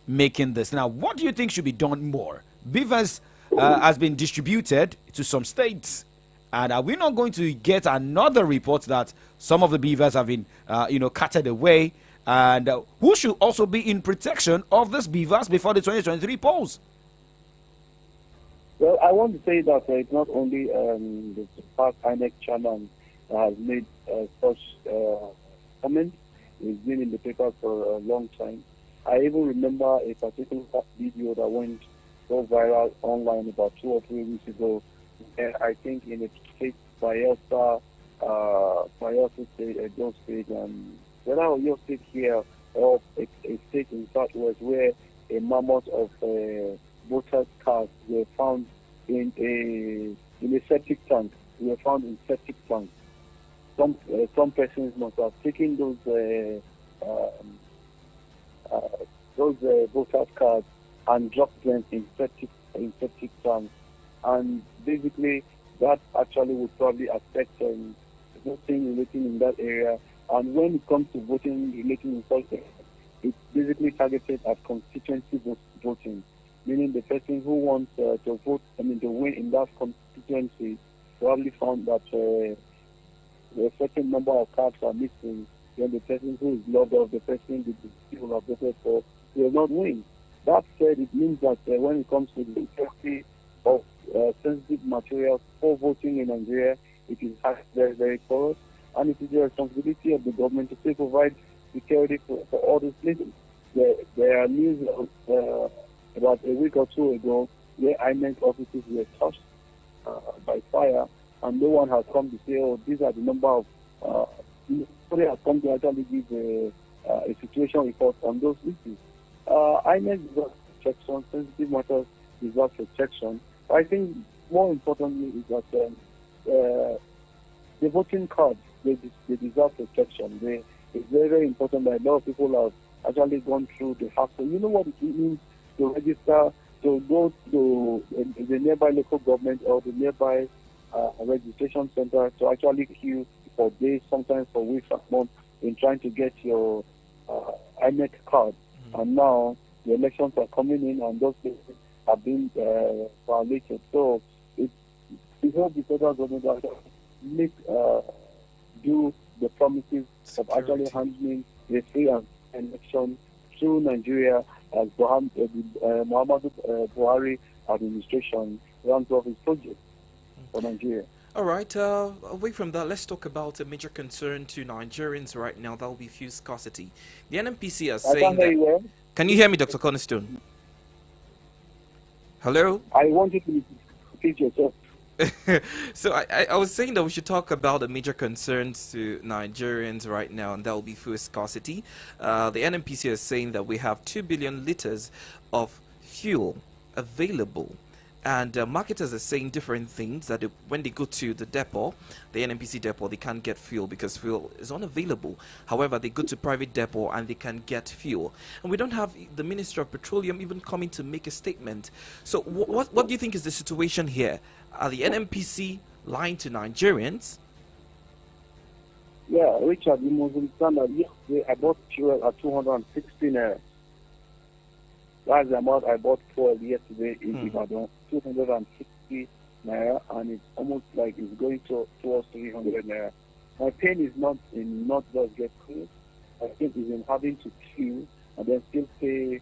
making this. Now, what do you think should be done more? Beavers has been distributed to some states, and are we not going to get another report that some of the beavers have been, carted away? And who should also be in protection of these beavers before the 2023 polls? Well, I want to say that it's not only the past INEC chairman has made such comments. It's been in the papers for a long time. I even remember a particular video that went so viral online about 2 or 3 weeks ago. I think in a state, Bayelsa State, Edo State, and whether your state here or a state in Southwest, where a mammoth of voter cards were found in a septic tank. Were found in septic tanks. Some persons must have taken those voter cards and dropped them in septic tanks, and basically that actually would probably affect voting relating in that area. And when it comes to voting relating in such area, it's basically targeted at constituency voting, meaning the person who wants to vote, to win in that constituency, probably found that a certain number of cards are missing, then the person who is logged off, the person the people have voted for, will not win. That said, it means that when it comes to the security of sensitive materials for voting in Nigeria, it is very, very porous, and it is the responsibility of the government to provide security for all these places. There are news about a week or two ago where INEC offices were touched by fire, and no one has come to say, oh, these are the number of... nobody has come to actually give a situation report on those issues. INEC deserves protection, sensitive matters deserve protection. I think more importantly is that the voting cards, they deserve protection. It's very, very important that a lot of people have actually gone through the hassle. You know what it means to register, to go to the nearby local government or the nearby registration center to actually queue for days, sometimes for weeks and months, in trying to get your INEC card. And now the elections are coming in and those places have been violated. So we hope the federal government will do the promises of actually handling a free and election through Nigeria as Muhammadu Buhari administration runs off his project for Nigeria. All right, away from that, let's talk about a major concern to Nigerians right now. That will be fuel scarcity. The NNPC are saying that... Can you hear me, Dr. Cornerstone? Hello? I want you to repeat yourself. So I was saying that we should talk about the major concerns to Nigerians right now, and that will be fuel scarcity. The NNPC is saying that we have 2 billion liters of fuel available. And marketers are saying different things, that when they go to the depot, the NNPC depot, they can't get fuel because fuel is unavailable. However, they go to private depot and they can get fuel. And we don't have the Minister of Petroleum even coming to make a statement. So what do you think is the situation here? Are the NNPC lying to Nigerians? Yeah, Richard, you must understand that yesterday I bought fuel at 216 naira. That's the amount I bought fuel yesterday in Ibadan, 260 naira, and it's almost like it's going towards 300 naira. My pain is not in not just get fuel. I think it's in having to queue and then still pay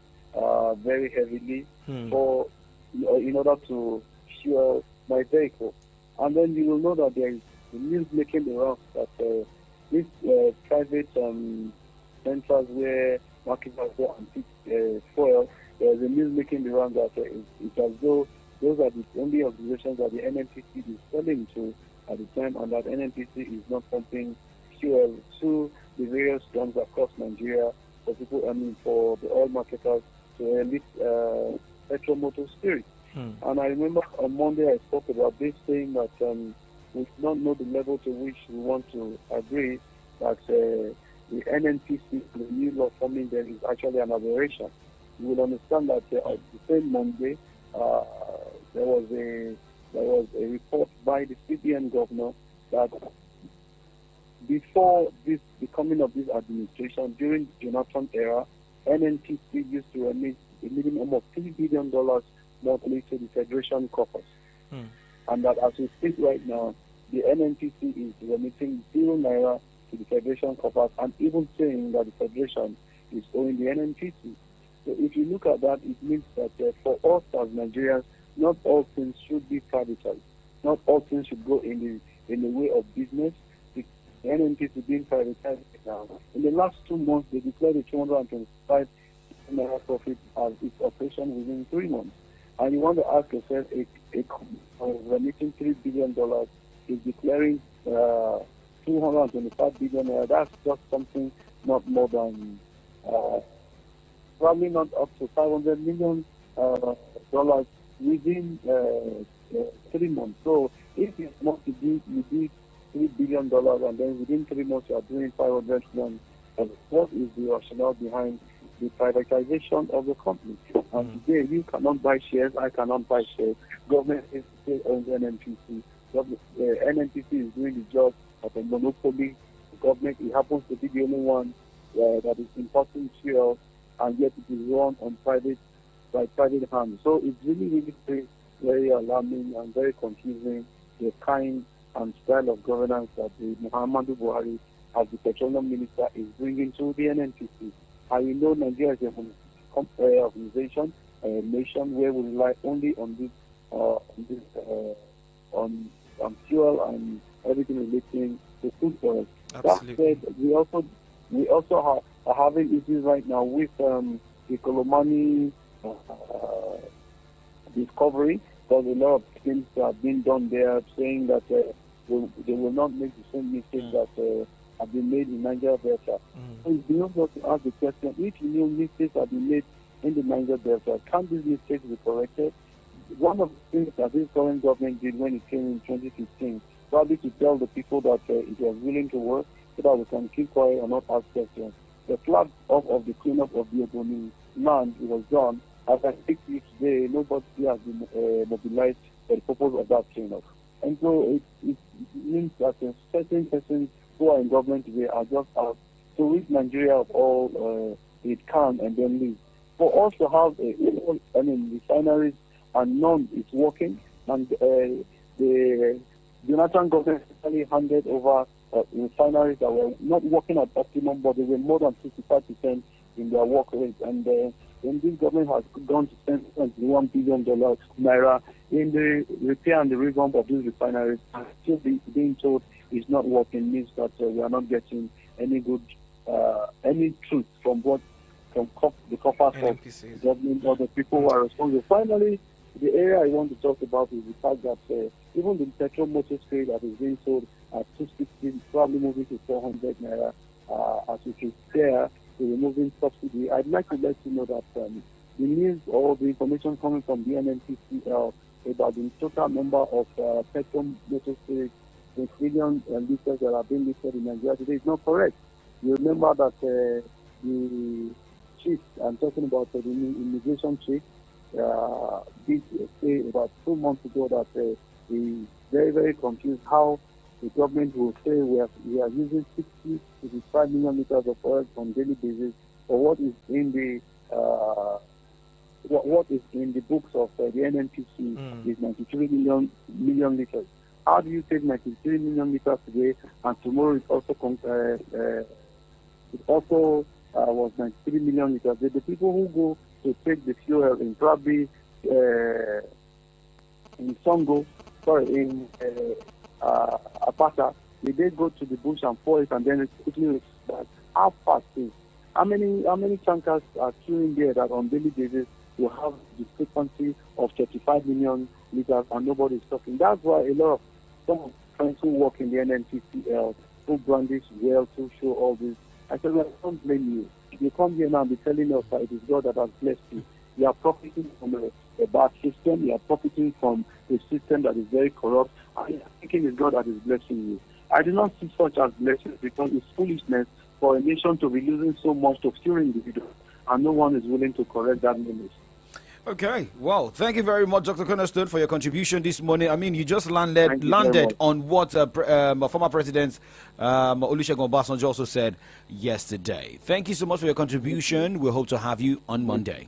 very heavily for in order to fuel my vehicle. And then you will know that there is news making the rounds that these private centers where marketers go and pick fuel, there's a news making the rounds that it's as though those are the only organizations that the NNPC is selling to at the time, and that NNPC is not pumping fuel to the various drums across Nigeria for people, for the oil marketers to emit petrol motor spirit. And I remember on Monday I spoke about this, saying that we do not know the level to which we want to agree that the NNPC, the new law forming them, is actually an aberration. You will understand that the same Monday there was a report by the CBN governor that before the coming of this administration, during the Jonathan era, NNPC used to remit a minimum of $3 billion monthly to the Federation coffers. And that as we speak right now, the NNPC is remitting 0 naira to the Federation coffers, and even saying that the Federation is owing the NNPC. So if you look at that, it means that for us as Nigerians, not all things should be privatized. Not all things should go in the way of business. The NNPC being privatized now. In the last 2 months, they declared a 225 naira profit as its operation within 3 months. And you want to ask yourself, a company remitting $3 billion is declaring 225 billion naira. That's just something not more than probably not up to $500 million within 3 months. So if you want to do, you do $3 billion, and then within 3 months you are doing 500 million. What is the rationale behind the privatization of the company? And today you cannot buy shares, I cannot buy shares. Government is still owns NNPC. NNPC is doing the job of a monopoly. The government, it happens to be the only one that is importing fuel, and yet it is run on by private hands. So it's really very, very alarming and very confusing, the kind and style of governance that the Muhammadu Buhari, as the petroleum minister, is bringing to the NNPC. And you know Nigeria is an organization, a nation where we rely only on fuel and everything relating to food for us. Absolutely. That said, we also are having issues right now with the Kolomani discovery, because a lot of things have been done there, saying that they will not make the same mistakes that have been made in Niger Delta. So it's not just to ask the question, if you know mistakes have been made in the Niger Delta, can these mistakes be corrected? One of the things that this current government did when it came in 2015, probably to tell the people that it was willing to work so that we can keep quiet and not ask questions. The flag off of the cleanup of the Ogoni land, it was done. As I speak to you today, nobody has been mobilized for the purpose of that cleanup. And so it means that certain persons who are in government today are just out to rid Nigeria of all it can and then leave. For us to have refineries and none is working, and the Jonathan government actually handed over refineries that were not working at optimum, but they were more than 55% in their work rate. And when this government has gone to spend $1 billion naira in the repair and the revamp of these refineries, and still being told it's not working, means that we are not getting any good, any truth from the coffers of the government or the people who are responsible. Finally, the area I want to talk about is the fact that even the petrol motor spirit that is being sold at 260, probably moving to 400 naira, as we can there, the removing subsidy. I'd like to let you know that the news or the information coming from the NNPCL about the total number of petrol motor spirit, the million liters that are being listed in Nigeria today is not correct. You remember that the chief, I'm talking about the immigration chief, did say about 2 months ago that he very, very confused how the government will say we are using 60 to 65 million liters of oil on daily basis, or what is in the what is in the books of the NNPC is 93 million liters. How do you take 93 million liters today, and tomorrow it also was 93 million liters? The people who go to take the fuel in probably in Songo, in Apata, they go to the bush and pour it and then quickly back. How fast is? How many tankers are queuing there that on daily basis will have discrepancy of 35 million liters and nobody is talking? That's why a lot of some friends who work in the NNPCL who brandish wealth, who show all this. I said, well, I don't blame you. You come here now and be telling us that it is God that has blessed you. You are profiting from a bad system. You are profiting from a system that is very corrupt. And you are thinking it's God that is blessing you. I do not see such as blessings because it's foolishness for a nation to be losing so much to few individuals, and no one is willing to correct that limit. Okay, well, thank you very much, Dr. Cornerstone, for your contribution this morning. I mean, you just landed on what former President Olusegun Obasanjo also said yesterday. Thank you so much for your contribution. We hope to have you on Monday.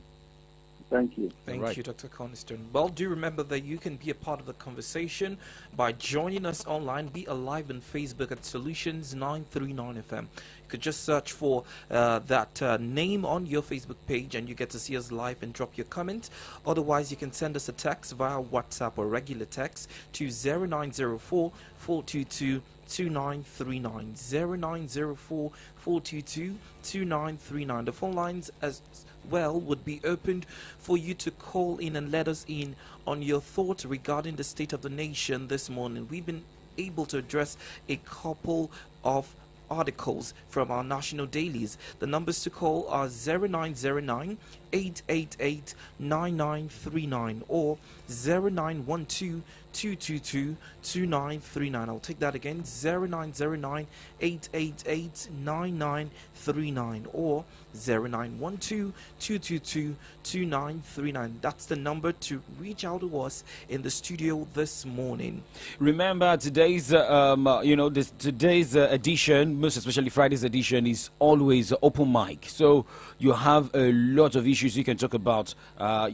Thank you. Thank you, Dr. Cornerstone. Well, do remember that you can be a part of the conversation by joining us online. Be alive on Facebook at Solutions 939 FM. You could just search for that name on your Facebook page and you get to see us live and drop your comment. Otherwise, you can send us a text via WhatsApp or regular text to 0904 422 2939 0904 422 2939. The phone lines as well would be opened for you to call in and let us in on your thoughts regarding the state of the nation this morning. We've been able to address a couple of articles from our national dailies. The numbers to call are 0909 888 9939 or 0912 222 2939. I'll take that again, 0909 888 9939 or 0912 222 2939. That's the number to reach out to us in the studio this morning. Remember, today's today's edition, most especially Friday's edition, is always open mic. So you have a lot of issues you can talk about.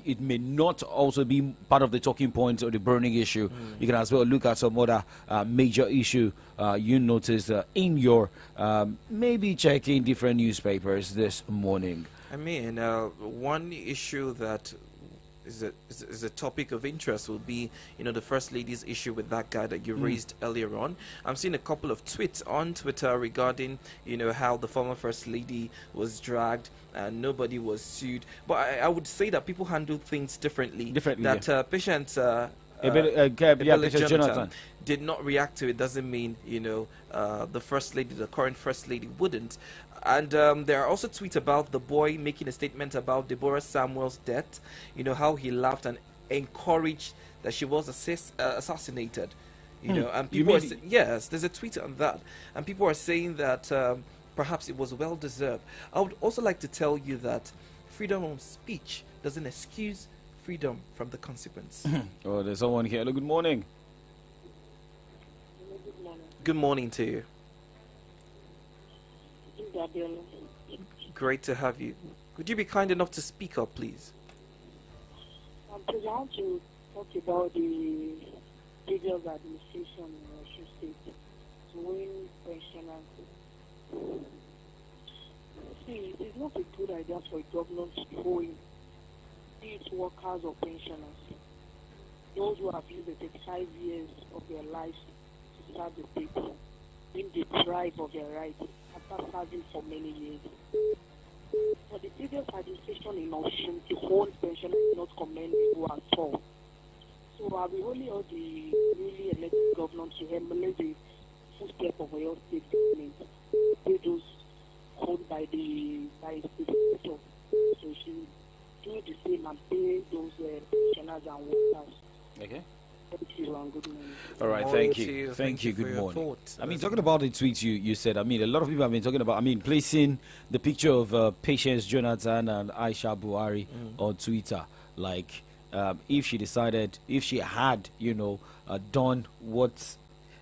It may not also be part of the talking point or the burning issue. You can as well look at some other major issue you noticed in your maybe checking different newspapers this morning. I mean, one issue that is a topic of interest will be, the First Lady's issue with that guy that you raised earlier on. I'm seeing a couple of tweets on Twitter regarding, how the former First Lady was dragged and nobody was sued. But I would say that people handle things differently. That Patience Jonathan did not react to it doesn't mean, the First Lady, the current First Lady wouldn't. And there are also tweets about the boy making a statement about Deborah Samuel's death, how he laughed and encouraged that she was assassinated. And people yes, there's a tweet on that. And people are saying that perhaps it was well deserved. I would also like to tell you that freedom of speech doesn't excuse freedom from the consequence. Oh, there's someone here. Hello, good morning. Good morning to you. Great to have you. Could you be kind enough to speak up, please? I want to talk about the previous administration in Osun State to win pensioners. See, it's not a good idea for a government to go in, be it workers or pensioners, those who have used the 35 years of their lives to serve the people, being deprived of their rights after serving for many years. For the previous administration in Osun, the whole pension is not commendable at all. So I will only urge the newly elected government to emulate the footsteps of Oyo State government, pay those owned by the state sector. So she do the same and pay those pensioners and workers. Okay. Thank you and good morning. All right, thank you. Thank you. Good morning. I mean, talking about the tweets you said, I mean, a lot of people have been talking about, placing the picture of Patience Jonathan and Aisha Buhari on Twitter. Like, if she had, done what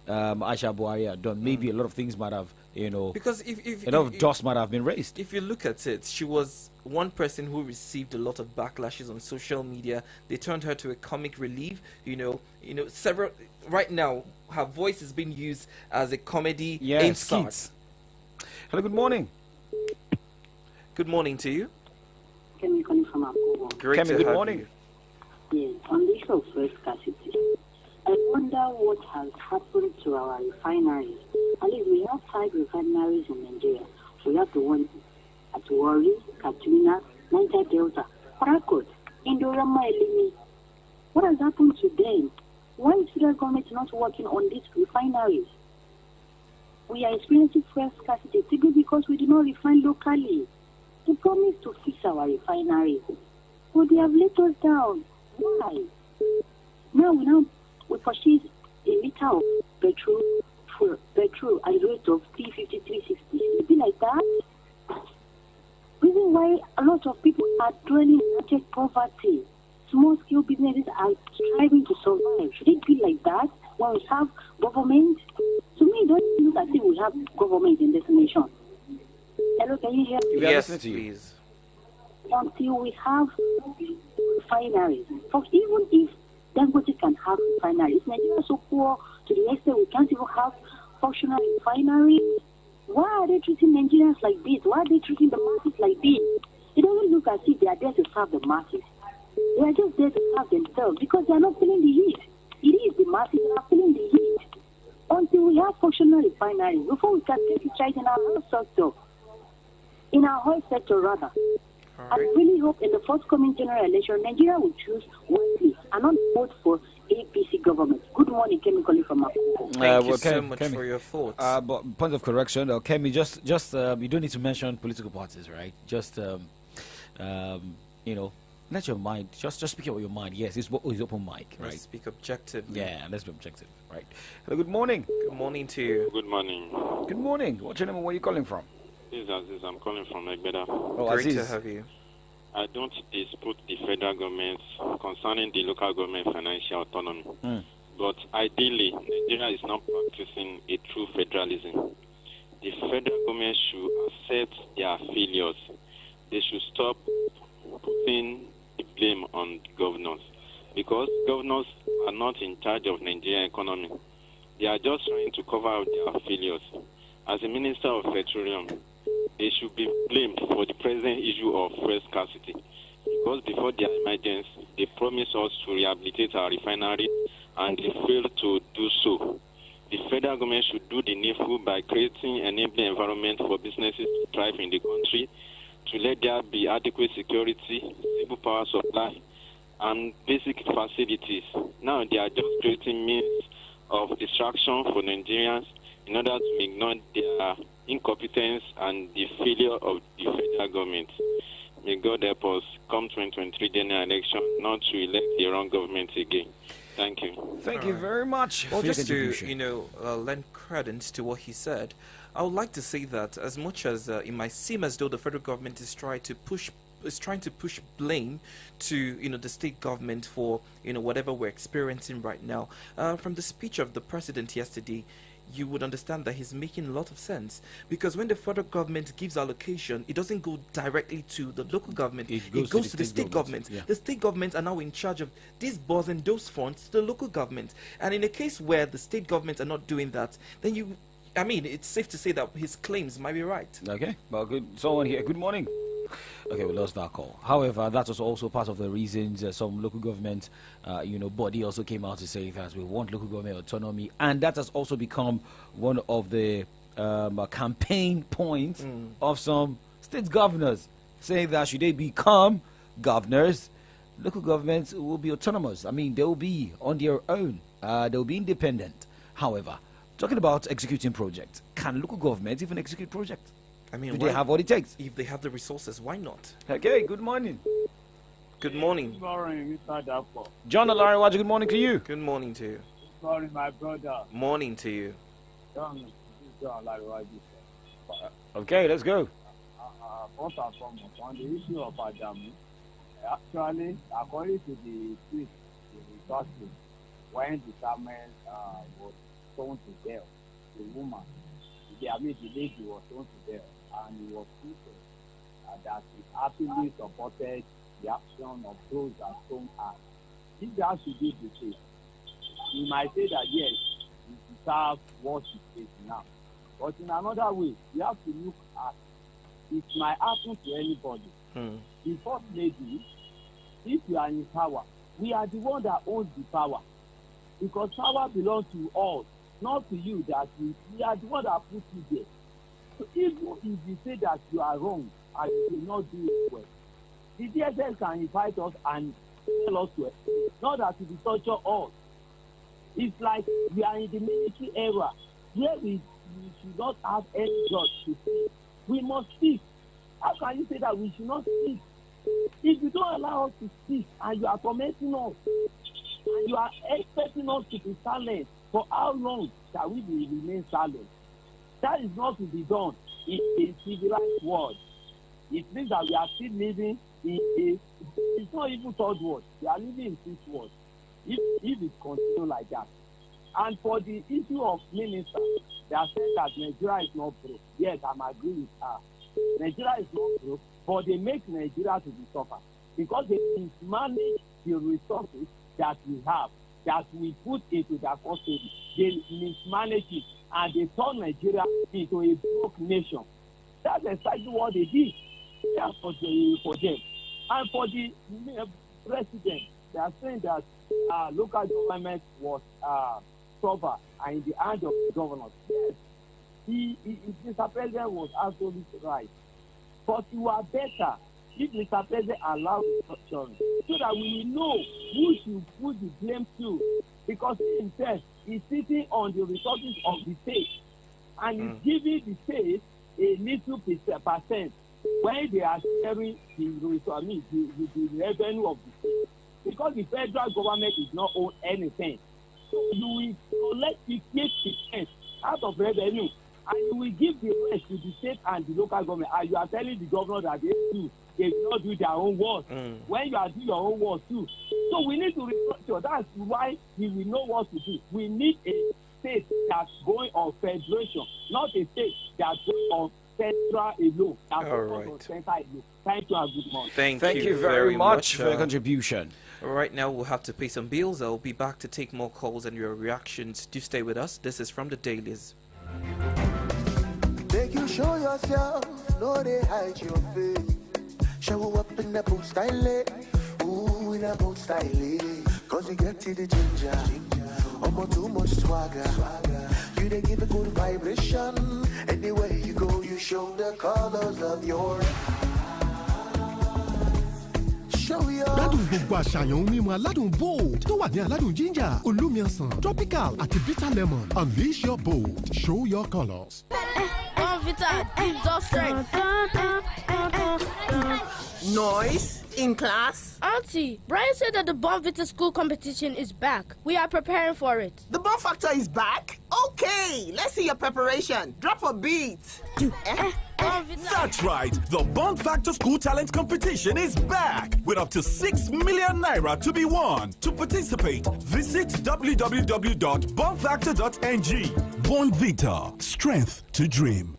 Aisha Buhari had done, maybe a lot of things might have, because if a lot of dust might have been raised. If you look at it, she was one person who received a lot of backlashes on social media. They turned her to a comic relief. Several right now, her voice is being used as a comedy in skits. Hello, good morning. Good morning to you. Kemi calling from Abuja. Great Kemi, to good have morning. you. Yes, on the issue of fuel scarcity, I wonder what has happened to our refineries. At least we have 5 refineries in Nigeria. We have the one at Warri, Katrina, Niger Delta, Parakot, Indorama, Elimi. What has happened to them? Why is the federal government not working on these refineries? we are experiencing fuel scarcity simply because we do not refine locally. They promised to fix our refineries, but they have let us down. Why? Now we purchase a liter of petrol at a rate of 350, 360. It be like that. Reason why a lot of people are dwelling in abject poverty. Small-scale businesses are striving to survive. Should it be like that when we have government? To me, don't look as if we have government in this nation. Hello, can you hear me? Yes, please. Until we have refineries. For even if Dangote can have refineries, Nigeria is so poor to the extent we can't even have functional refineries. Why are they treating Nigerians like this? Why are they treating the masses like this? It doesn't look as if they are there to serve the masses. They are just there to serve themselves because they are not feeling the heat. It is the masses that are feeling the heat. Until we have functional refineries, before we can take it right in our health sector, in our oil sector rather. I really hope in the forthcoming general election, Nigeria will choose wisely and not vote for APC government. Good morning, Kemi calling from Africa. Thank you so much for your thoughts. But point of correction, Kemi, just you don't need to mention political parties, right? Just let your mind just speak out your mind. Yes, it's open mic, right? Let's speak objectively. Yeah, let's be objective, right? Hello, good morning. Good morning to you. Good morning. Good morning. What's your name and where are you calling from? This is Aziz. I'm calling from Egbeda. Oh, Great Aziz. to have you. I don't dispute the federal government concerning the local government financial autonomy. But ideally, Nigeria is not practicing a true federalism. The federal government should accept their failures. They should stop putting the blame on governors, because governors are not in charge of Nigerian economy. They are just trying to cover up their failures. As a Minister of Petroleum, they should be blamed for the present issue of fuel scarcity, because before their emergence, they promised us to rehabilitate our refinery and they failed to do so. The federal government should do the needful by creating an enabling environment for businesses to thrive in the country, to let there be adequate security, stable power supply, and basic facilities. Now they are just creating means of distraction for Nigerians in order to ignore their incompetence and the failure of the federal government. May God help us come 2023 general election not to elect the wrong government again. Thank you. Thank you very much. Well, for your just to contribution. lend credence to what he said, I would like to say that as much as it might seem as though the federal government is trying to push blame to the state government for whatever we're experiencing right now, from the speech of the president yesterday, you would understand that he's making a lot of sense, because when the federal government gives allocation, it doesn't go directly to the local government, it goes to the state government. Yeah. The state governments are now in charge of disbursing those funds to the local government, and in a case where the state governments are not doing that, then it's safe to say that his claims might be right. Okay, well, good. Someone here. Good morning. Okay, we lost that call. However, that was also part of the reasons some local government, body also came out to say that we want local government autonomy, and that has also become one of the campaign points of some state governors, saying that should they become governors, local governments will be autonomous. I mean, they will be on their own. They will be independent. However, talking about executing projects, can local governments even execute projects? I mean, do they have what it takes? If they have the resources, why not? Okay, good morning. Good morning. Good morning, Mr. Dapo. John Olariwaju, good morning to you. Good morning to you. Good morning, my brother. Morning to you. John Olariwaju. Okay, let's go. First and foremost, on the issue of Adamu, actually, according to the tweet, the resources, when the Samuel was stoned to death, the woman, the lady was stoned to death, and he was tweeted that he happily supported the action of those that stoned her. If that should be the case, he might say that yes, he deserves what he says now. But in another way, you have to look at it might happen to anybody. The first lady, if you are in power, we are the one that owns the power. Because power belongs to us, not to you. That we are the one that put you there. So even if you say that you are wrong and you will not do it well, the DSS can invite us and tell us to explain, not that it will torture us. It's like we are in the military era where we we should not have any judge to speak. We must speak. How can you say that we should not speak? If you don't allow us to speak and you are tormenting us and you are expecting us to be silent, for how long shall we remain silent? That is not to be done in a civilized world. It means that we are still living in a, it's not even third world, we are living in fifth world. If it continues like that. And for the issue of ministers, they are saying that Nigeria is not broke. Yes, I'm agreeing with her. Nigeria is not broke, but they make Nigeria to be suffer because they mismanage the resources that we have, that we put into their custody. They mismanage it and they turn Nigeria into a broke nation. That's exactly what they did. That's for them. And for the president, they are saying that local government was suffer and in the hand of the governors. Yes, Mr. President was absolutely right. But you are better if Mr. President allows instructions so that we will know who should put the blame to. Because he himself is sitting on the resources of the state and is giving the state a little percent when they are sharing the revenue of the state. Because the federal government is not own anything. So you will collect 58% out of revenue and you will give the rest to the state and the local government. And you are telling the governor that they will not do their own work. When you are doing your own work too. So we need to restructure. That's why we will know what to do. We need a state that's going on federation, not a state that's going on central alone. That's all right. Central alone. Thank you and good morning. Thank you very much for your contribution. Right now, we'll have to pay some bills. I'll be back to take more calls and your reactions. Do stay with us. This is from the dailies. Make you show yourself, no they hide your face. Show up in the boat style, ooh, in the boat style. Cause you get to the ginger, almost too much swagger. You they give a good vibration. Anywhere you go, you show the colors of your ládùn gbogbo àṣàyàn ohun mímu aládùn bold tó wà ní aládùn ginger olómi ọsàn tropical àti bitter lemon. Unleash your bold, show your colors. Vita, just strength. Noise in class? Auntie, Brian said that the Bomb Vita school competition is back. We are preparing for it. The Bomb Factor is back? Okay, let's see your preparation. Drop a beat. That's right. The Bomb Factor School Talent Competition is back with up to 6 million naira to be won. To participate, visit www.bombfactor.ng. Born Vita, strength to dream.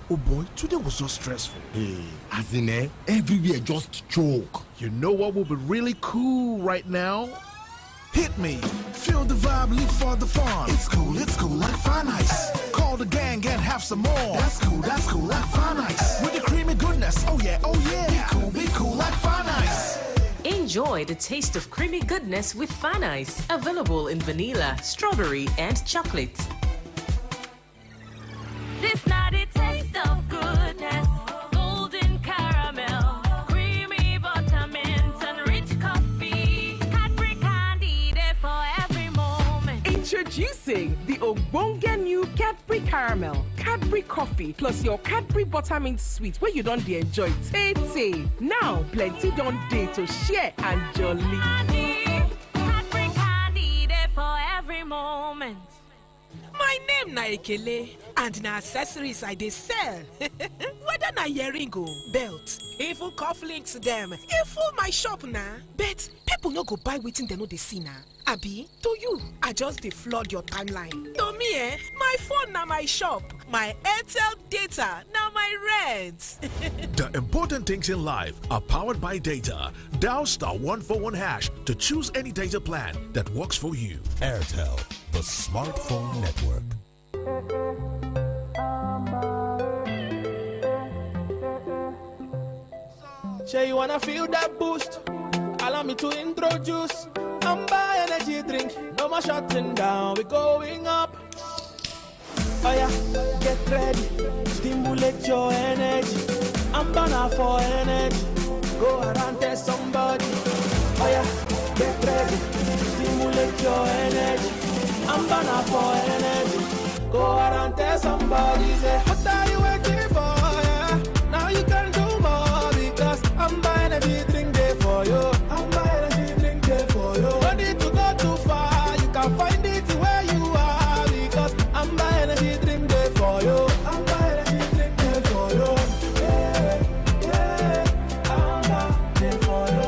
Oh boy, today was just stressful. Hey, as in everywhere just choke. You know what would be really cool right now? Hit me, feel the vibe, live for the fun. It's cool like Fun Ice. Call the gang and have some more. That's cool like Fun Ice. With the creamy goodness, oh yeah. Be cool like Fun Ice. Enjoy the taste of creamy goodness with Fun Ice. Available in vanilla, strawberry, and chocolate. This not a taste of goodness. Golden caramel, creamy buttermint, and rich coffee. Cadbury candy there for every moment. Introducing the Ogbonge new Cadbury Caramel, Cadbury Coffee, plus your Cadbury Buttermint Sweet where you don't enjoy tay. Now, plenty don't day to share and jolly. Cadbury candy there for every moment. My name na Ekele and na accessories I dey sell. Whether na earring o, belt, even cufflinks dem, e full my shop na. But people no go buy wetin dem no dey see na. Abi, to you, I just dey flood your timeline. To me, my phone na my shop. My Airtel data na my rent. The important things in life are powered by data. Dial *141# to choose any data plan that works for you. Airtel, the smartphone network. Say you wanna feel that boost? Allow me to introduce Amber Energy drink. No more shutting down, we're going up. Oh yeah, get ready, stimulate your energy. Amber now for energy. Go around tell somebody. Oh yeah, get ready, stimulate your energy. Amber now for energy. Go out and tell somebody, say, what are you waiting for? Yeah. Now you can do more because I'm buying energy drink there for you. I'm buying energy drink there for you. No need to go too far. You can find it where you are because I'm buying energy drink there for you. I'm buying energy drink there for you. Yeah, yeah. I'm buying there for you.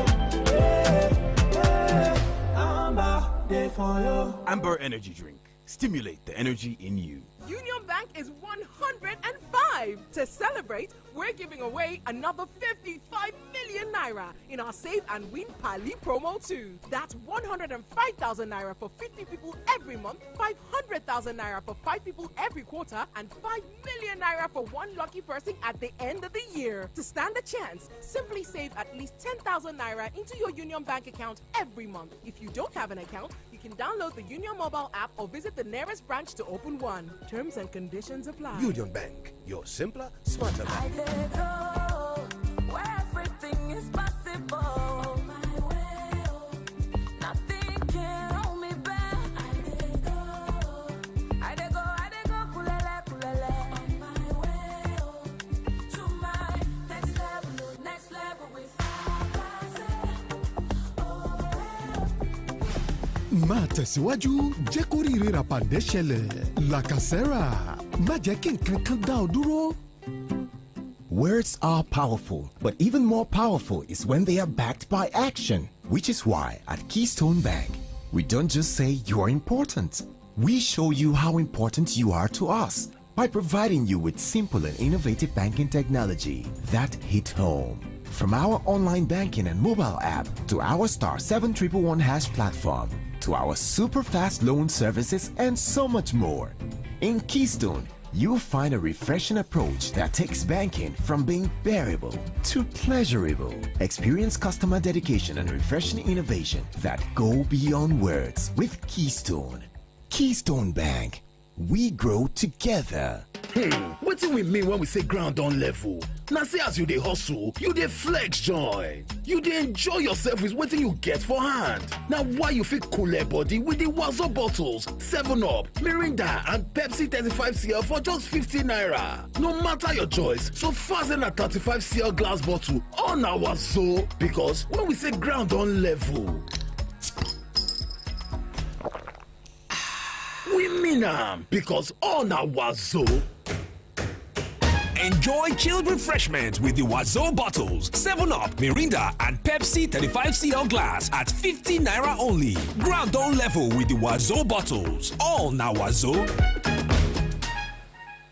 Yeah, yeah. I'm buying there for you. Amber Energy Drink. Stimulate the energy in you. Union Bank is 105. To celebrate, we're giving away another 55 million naira in our Save and Win Pali promo too. That's 105,000 naira for 50 people every month, 500,000 naira for 5 people every quarter, and 5 million naira for one lucky person at the end of the year. To stand a chance, simply save at least 10,000 naira into your Union Bank account every month. If you don't have an account, you can download the Union mobile app or visit the nearest branch to open one. Terms and conditions apply. Union Bank, your simpler, smarter bank. Where everything is possible. My way, nothing can hold me back. I dey go, kulele, kulele. On my way to my next level with máa tẹ̀síwájú jẹ́ kó ríire ràpàdé ṣẹlẹ̀ làkàsẹ́rà má jẹ́ kí nǹkan kan dá ọ dúró. Words are powerful, but even more powerful is when they are backed by action, which is why at Keystone Bank, we don't just say you're important. We show you how important you are to us by providing you with simple and innovative banking technology that hit home. From our online banking and mobile app to our star 7111 hash platform to our super fast loan services and so much more. In Keystone, you'll find a refreshing approach that takes banking from being bearable to pleasurable. Experience customer dedication and refreshing innovation that go beyond words with Keystone. Keystone Bank. We grow together. What do we mean when we say ground on level? Now see as you dey hustle, you dey flex joy. You dey enjoy yourself with what you get for hand. Now why you fit cool body with the Wazo bottles, 7-Up, Mirinda and Pepsi 35cl for just 50 naira. No matter your choice, so fasten a 35cl glass bottle on our Wazo because when we say ground on level, we mean because on our Wazo. Enjoy chilled refreshment with the Wazo bottles, 7-Up, Mirinda, and Pepsi 35cl glass at 50 naira only. Ground on level with the Wazo bottles. All now Wazo.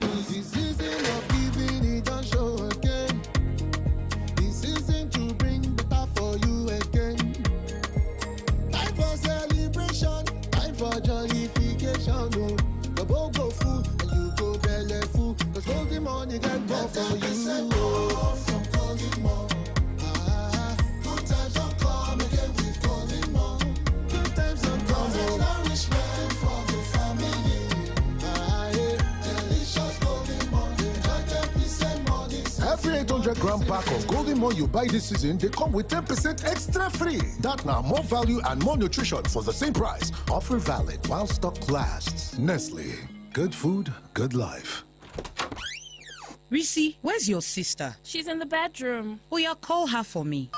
The season of giving, it don't show again. The season to bring better for you again. Time for celebration, time for jollification. Oh. The bowl go full and you go belly full. Cause golden money get more for you. Oh. From golden money. Good times don't come again with golden money. Good times don't come. Nourishment for the family. Delicious golden money. 10% money. Every 800-gram pack of golden money you buy this season, they come with 10% extra free. That now more value and more nutrition for the same price. Offer valid while stock lasts. Nestle. Good food, good life. Risi, where's your sister? She's in the bedroom. Oh, yeah, call her for me.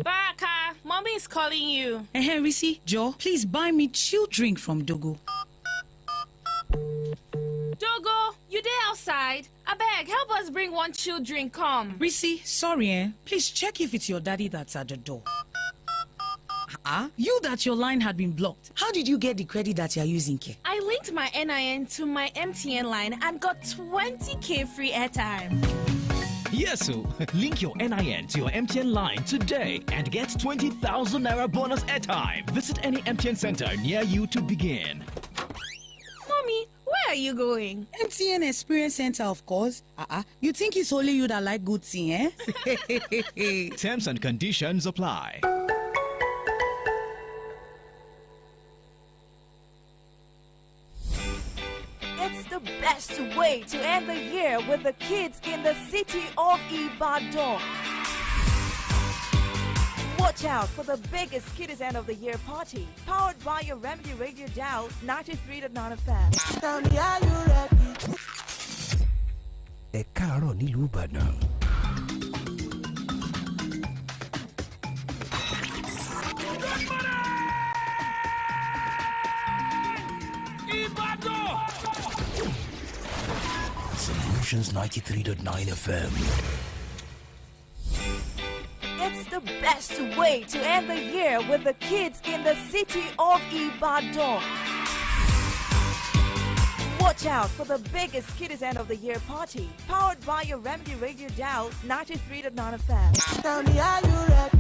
Baraka, mommy is calling you. Hey, Risi, Joe, please buy me chill drink from Dogo. Dogo, you there outside? I beg, help us bring one chill drink, come. Risi, sorry, please check if it's your daddy that's at the door. You that your line had been blocked. How did you get the credit that you're using, Ke? I linked my NIN to my MTN line and got 20k free airtime. Yes, so link your NIN to your MTN line today and get 20,000 naira bonus airtime. Visit any MTN center near you to begin. Mommy, where are you going? MTN Experience Center, of course. You think it's only you that like good thing, eh? Terms and conditions apply. It's the best way to end the year with the kids in the city of Ibadan. Watch Watch out for the biggest Kiddies End of the Year party, powered by your Remedy Radio Dial 93.9 FM. Tell me, are you ready? Ẹ káàárọ̀ nílùú Ìbàdàn. Solutions 93.9 FM. It's the best way to end the year with the kids in the city of Ibadan. Watch out for the biggest Kiddies End of the Year party, powered by your Remedy Radio Dial 93.9 FM. Tell me, are you ready?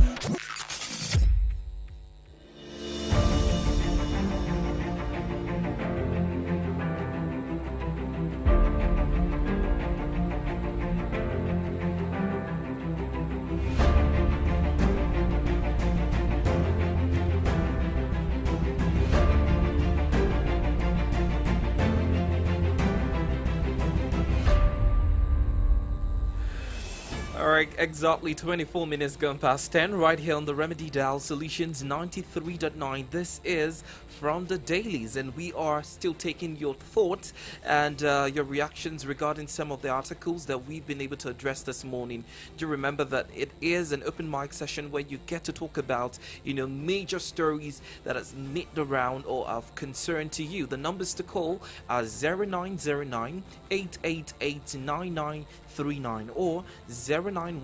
Exactly 24 minutes gone past 10 right here on the Remedy Dial Solutions 93.9. This is from the dailies, and we are still taking your thoughts and your reactions regarding some of the articles that we've been able to address this morning. Do remember that it is an open mic session where you get to talk about, major stories that has made the round or of concern to you. The numbers to call are 0909 888 9939 or 0912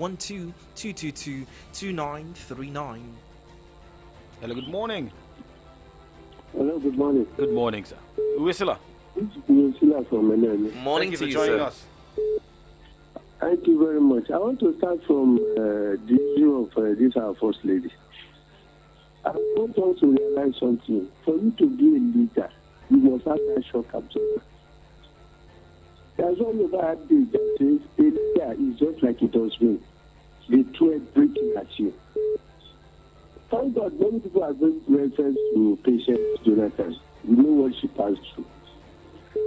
222 2939. Hello, good morning. Hello, good morning. Good morning, sir. Uwisila. Uwisila from Menene. Morning Thank to you you, for joining sir. us. Thank you very much. I want to start from the issue of this our first lady. I want us to realize something. For you to be a leader, you must have that shock absorber. There's one of our adage that says a leader is just like a dustbin. They throw everything at you. Thank God, many people are going reference to Patience Jonathan. We know what she passed through.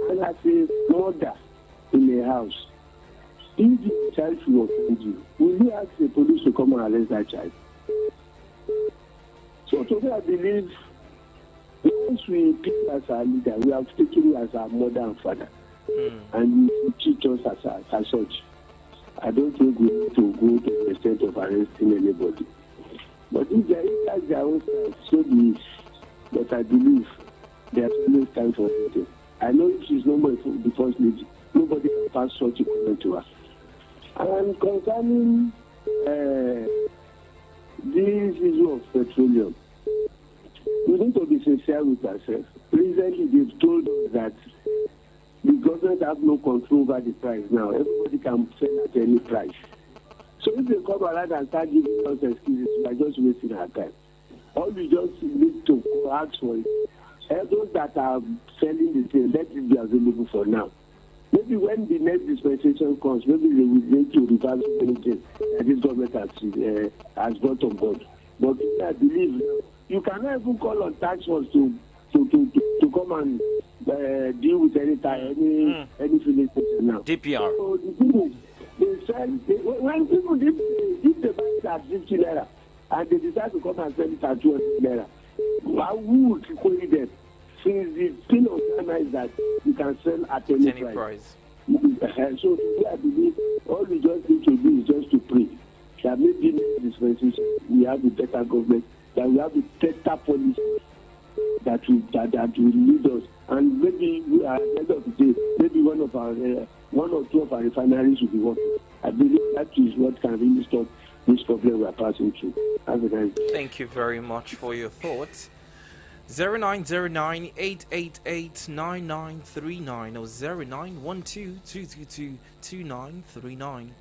And as a mother in a house, if the child should offend you, will you ask the police to come and arrest that child? So today I believe once we pick as our leader, we have taken you as our mother and father. And you teach us as such. I don't think we need to go to the extent of arresting anybody. But if they has their own style, so be it. But I believe there's no time for anything. I know if she's no more the first lady, nobody can pass such a comment to her. And concerning this issue of petroleum, we need to be sincere with ourselves. Recently, they've told us that the government have no control over the price now. Everybody can sell at any price. So if they come around and start giving us excuses, we are just wasting our time. All we just need to ask for is, those that are selling the thing, let it be available for now. Maybe when the next dispensation comes, maybe they will need to reverse anything that this government has brought on board. But I believe you cannot even call on tax force to come and deal with any filling station now. DPR. So the thing is, they sell, when people, if they buy it at 50 naira and they decide to come and sell it at 200 naira, who would query them? Since the thing of Ghana is that you can sell at any price. So I believe all we just need to do is just to pray that maybe in this dispensation we have a better government, that we have a better policy that will lead us, and maybe at the end of the day, maybe one or two of our refineries will be working. I believe that is what can really stop this problem we are passing through. Have a nice day. Thank you very much for your thoughts. 0909-888-9939 or 0912-222-2939.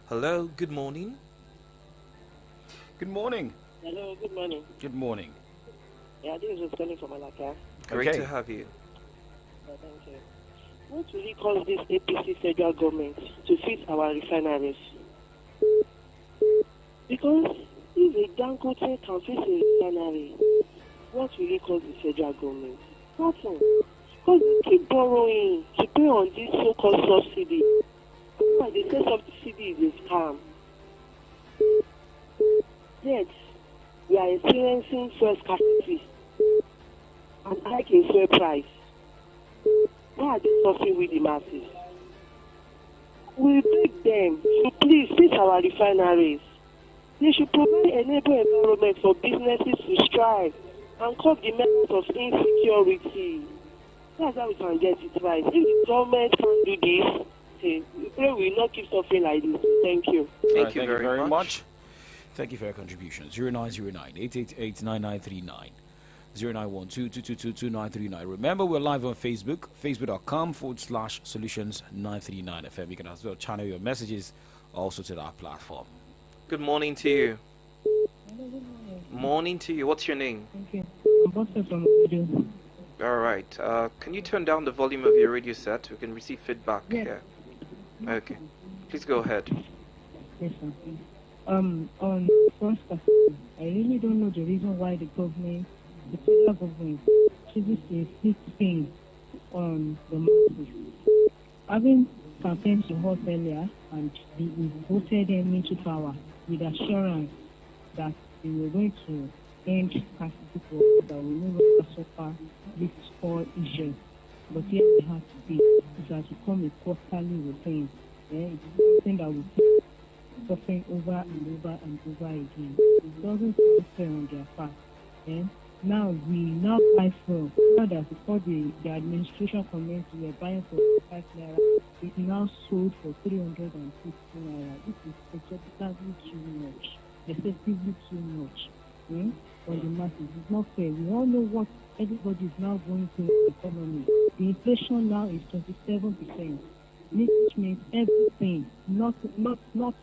Hello, good morning. Good morning. Hello, good morning. Good morning. Yeah, this is calling from Malacca. Great to have you. Thank you. What will you call this APC federal government to fix our refineries? Because if a Dangote can fix a refinery, what will you call the federal government? Nothing. Because they keep borrowing to pay on this so-called subsidy. And they say subsidy is a scam. Yet, we are experiencing fuel scarcity and hike in fuel price. Why are they suffering with the masses? We beg them to please fix our refineries. They should provide enable environment for businesses to strive and curb the menace of insecurity. That's how we can get it right. If the government can do this, we pray we will not keep suffering like this. Thank you. Thank you very much. Thank you for your contribution. 0909 888 9939. 0912-222-2939. Remember, we're live on Facebook, facebook.com/solutions939FM. You can as well channel your messages also to that platform. Good morning to you. Morning to you. What's your name? Thank you. I'm Buster from radio. All right. Can you turn down the volume of your radio set? We can receive feedback here. Okay. Please go ahead. Yes, sir. On the first question, I really don't know the reason why the federal government chooses to inflict pain on the masses. Having campaigned to us earlier and we voted them into power with assurance that they were going to end scarcity for us, that we no longer suffer these four issues. But yet we have to be. It has become a quarterly routine. It's something that we keep suffering over and over and over again. It doesn't sound fair on their part. Now we buy fuel. Now that before the administration commenced, we were buying for 5 naira. It's now sold for 350 naira. This is exorbitantly too much, excessively too much for the masses. It's not fair. We all know what everybody is now going through in the economy. The inflation now is 27%. Which means everything, not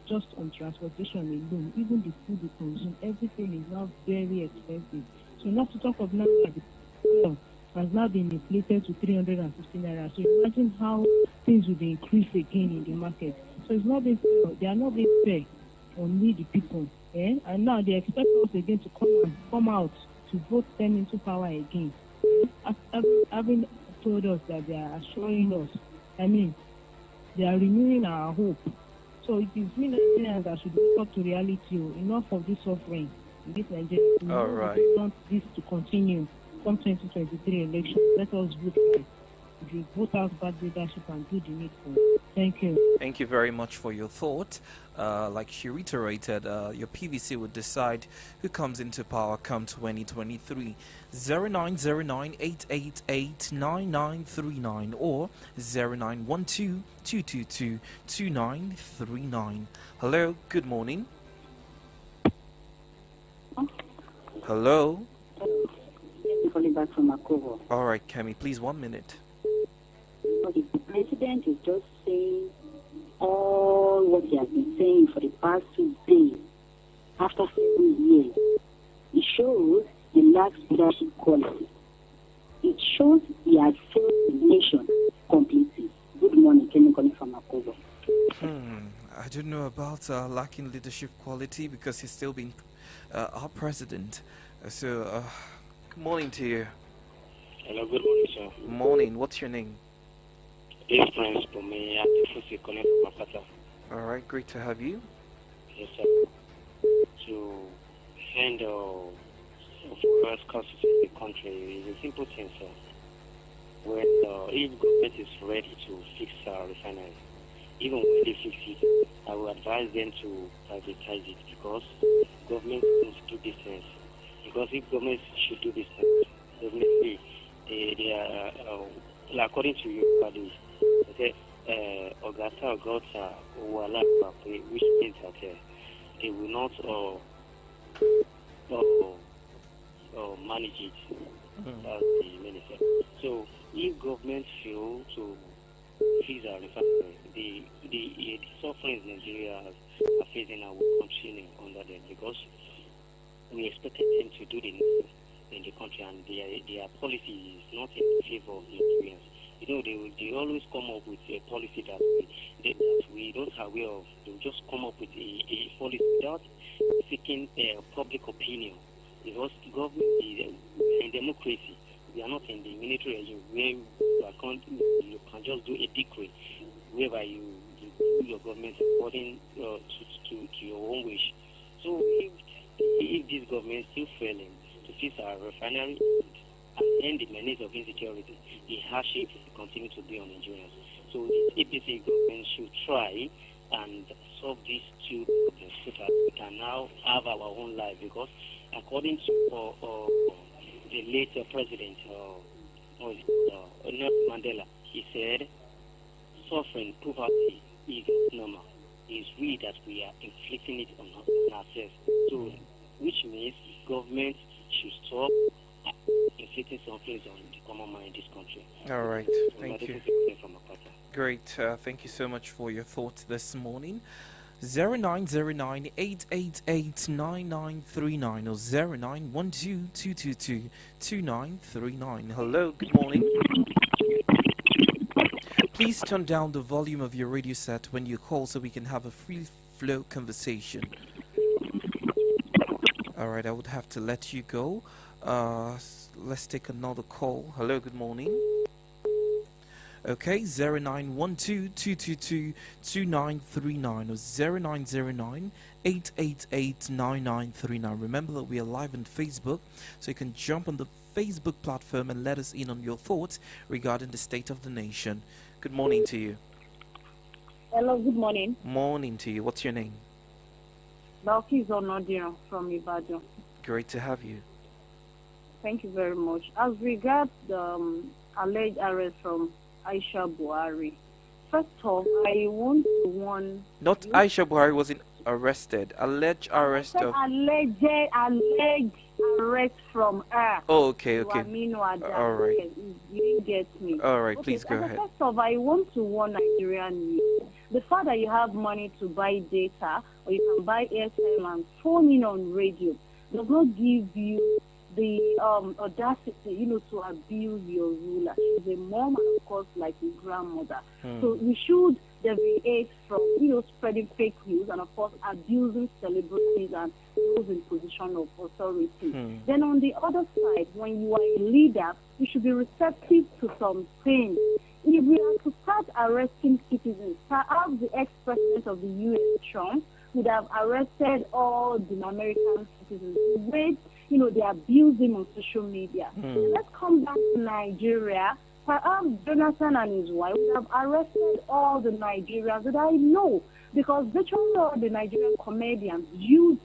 just on transportation alone, even the food we consume, everything is now very expensive. So not to talk of now that the oil has now been inflated to 350 naira. So imagine how things will be increased again in the market. So it's not being fair. They are not being fair on we the people. And now they expect us again to come out to vote them into power again. Having told us that they are assuring us, they are renewing our hope. So it is me Nigerians that should wake up to reality. Enough of this suffering in this Nigeria. All right. We want this to continue. Come 2023 election, let us vote right. If you vote out bad leadership and do the needful. Thank you. Thank you very much for your thought. Like she reiterated, your PVC would decide who comes into power come 2023. 0909-888-9939 or 0912-222-2939. Hello, good morning. Hello. Calling back from Akobo. All right, Kemi, please 1 minute. The president is just saying all what he has been saying for the past 2 days after 7 years. It shows he lacks leadership quality. It shows he has failed the nation completely. Good morning, Kenny calling from Akobo. I don't know about lacking leadership quality because he's still been our president. So, good morning to you. Hello, good morning, sir. Morning. What's your name? This Prince from me at the calling from Makata. All right, great to have you. Yes, sir. To end fuel scarcity in the country is a simple thing, sir. When if government is ready to fix our refinery, even when they fix it, I will advise them to privatize it because government needs to do this things. Because if government should do this things, definitely they are, according to your studies, Ogata, Uwala, which means that they will not manage it. That's the minister. So if government fail to fix our refinery, the suffering Nigeria are facing and will continue under them because we expected them to do the next in the country and their policy is not in favor of Nigerians. They always come up with a policy that we don't aware of. They will just come up with a policy without seeking public opinion. Because government is in democracy. We are not in the military regime where you can just do a decree whereby you do your government according to your own wish. So if if this government is still failing to fix our refinery and end the menace of insecurity, the hardship will continue to be on Nigerians. So the APC government should try and solve these two problems so that we can now have our own life. Because according to the late president, Nelson Mandela, he said, suffering, poverty is normal. It's we that we are inflicting it on ourselves. So, which means government should stop inflicting suffering on the common man in this country. All right, thank you. Great, thank you so much for your thoughts this morning. 0909-888-9939 or 0912-222-2939. Hello, good morning. Please turn down the volume of your radio set when you call so we can have a free flow conversation. All right, I would have to let you go. Let's take another call. Hello, good morning. Okay, 0912-222-2939 or 0909-888-9939. Remember that we are live on Facebook, so you can jump on the Facebook platform and let us in on your thoughts regarding the state of the nation. Good morning to you. Hello, good morning. Morning to you. What's your name? Balkis Onodiran from Ibadan. Great to have you. Thank you very much. As regards the alleged arrest from Aisha Buhari, first off, I want to warn... Not you. Aisha Buhari wasn't arrested. Alleged arrest of... Alleged arrest from her. Oh, okay. All right. You didn't get me. All right, okay, please go ahead. First off, I want to warn Nigerian youth. The fact that you have money to buy data or you can buy airtime and phone in on radio does not give you the audacity, to abuse your ruler. She's a mom and, of course, like a grandmother. So we should deviate from, spreading fake news and, of course, abusing celebrities and those in position of authority. Then on the other side, when you are a leader, you should be receptive to some things. If we are to start arresting citizens, perhaps the ex-president of the U.S., Trump, would have arrested all the American citizens. Wait, they abuse him on social media. So let's come back to Nigeria. Perhaps Jonathan and his wife would have arrested all the Nigerians that I know, because virtually all the Nigerian comedians use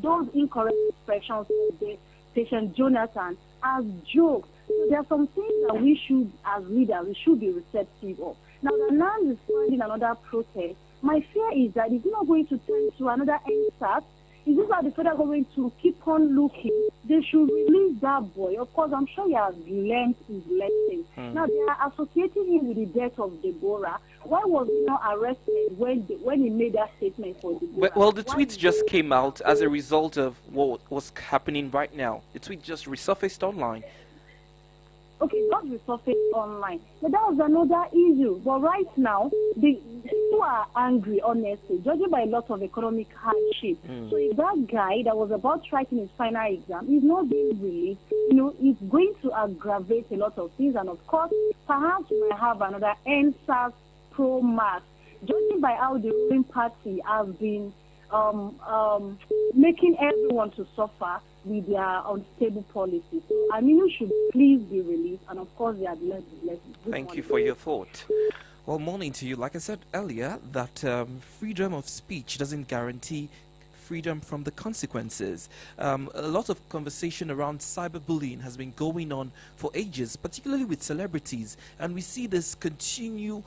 those incorrect expressions of the patient Jonathan as jokes. So there are some things that we should, as leaders, we should be receptive of. Now, the man is finding another protest. My fear is that it's not going to turn to another NSAT. Is this how the federal government to keep on looking? They should release that boy. Of course, I'm sure he has learned his lesson. Now, they are associating him with the death of Deborah. Why was he not arrested when he made that statement for Deborah? Well, the tweet just came out as a result of what was happening right now. The tweet just resurfaced online. Okay, not resurfaced online. But that was another issue. But right now, the people are angry, honestly, judging by a lot of economic hardship. So if that guy that was about writing his final exam is not being released, it's going to aggravate a lot of things. And of course, perhaps we might have another NSAS Pro Max. Judging by how the ruling party has been making everyone to suffer with their unstable policies. So Aminu should please be released, and of course they are blessed. Thank you for your thought. Well, morning to you. Like I said earlier, that freedom of speech doesn't guarantee freedom from the consequences. A lot of conversation around cyberbullying has been going on for ages, particularly with celebrities, and we see this continue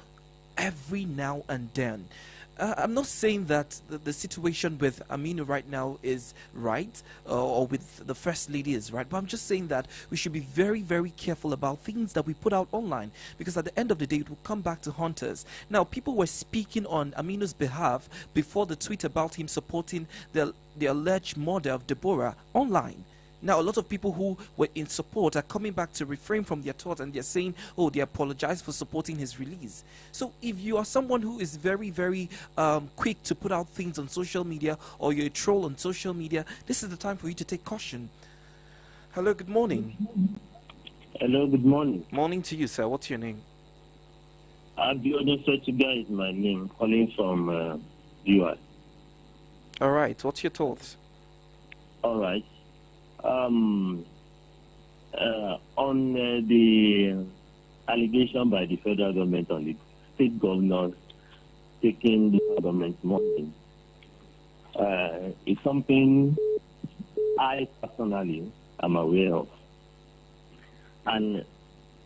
every now and then. I'm not saying that the situation with Aminu right now is right, or with the First Lady is right, but I'm just saying that we should be very, very careful about things that we put out online, because at the end of the day, it will come back to haunt us. Now, people were speaking on Aminu's behalf before the tweet about him supporting the alleged murder of Deborah online. Now, a lot of people who were in support are coming back to refrain from their thoughts, and they're saying, oh, they apologize for supporting his release. So if you are someone who is very, very quick to put out things on social media, or you're a troll on social media, this is the time for you to take caution. Hello, good morning. Hello, good morning. Morning to you, sir. What's your name? Abiodun Sotiga is my name, calling from UI. All right. What's your thoughts? All right. On the allegation by the federal government on the state governors taking the government's money, it's something I personally am aware of. And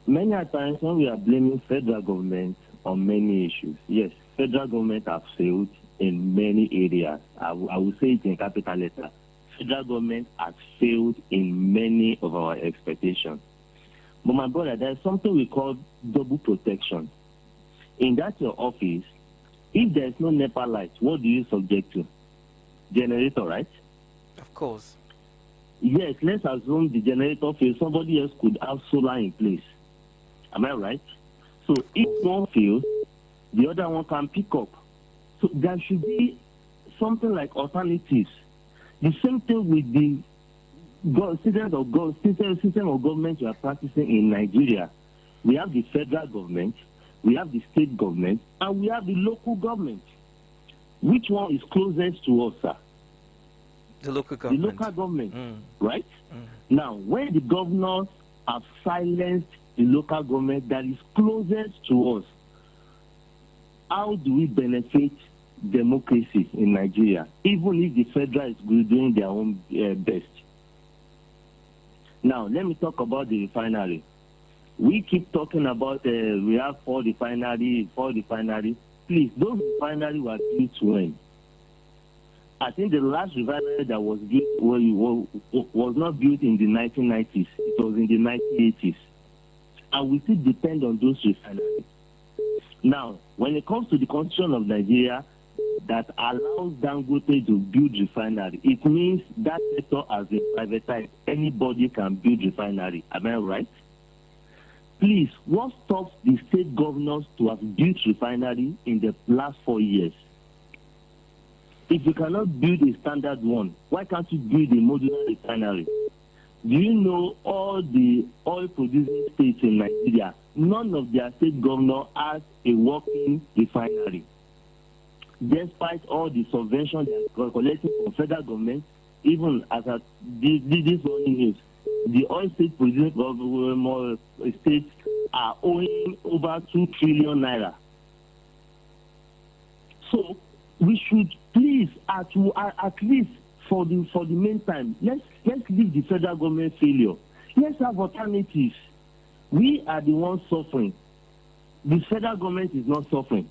many a times when we are blaming federal government on many issues, yes, federal government have failed in many areas. I will say it in capital letter. Federal government has failed in many of our expectations. But my brother, there's something we call double protection. In that your office, if there's no NEPA light, what do you subject to? Generator, right? Of course. Yes, let's assume the generator fails. Somebody else could have solar in place. Am I right? So if one fails, the other one can pick up. So there should be something like alternatives. The same thing with the system of government we are practicing in Nigeria. We have the federal government, we have the state government, and we have the local government. Which one is closest to us, sir? The local government. The local government, right? Now, when the governors have silenced the local government that is closest to us, how do we benefit democracy in Nigeria, even if the federal is doing their own best? Now, let me talk about the refinery. We keep talking about we have four refineries. Please, those refineries were built when? I think the last refinery that was built was not built in the 1990s. It was in the 1980s. And we still depend on those refineries. Now, when it comes to the constitution of Nigeria that allows Dangote to build refinery, it means that sector has been privatized. Anybody can build refinery. Am I right? Please, what stops the state governors to have built refinery in the last 4 years? If you cannot build a standard one, why can't you build a modular refinery? Do you know all the oil-producing states in Nigeria, none of their state governor has a working refinery? Despite all the subventions they are collecting from federal government, even as this morning news, the oil state producing states are owing over 2 trillion naira. So we should please, at least for the meantime, let's leave the federal government failure. Let's have alternatives. We are the ones suffering. The federal government is not suffering.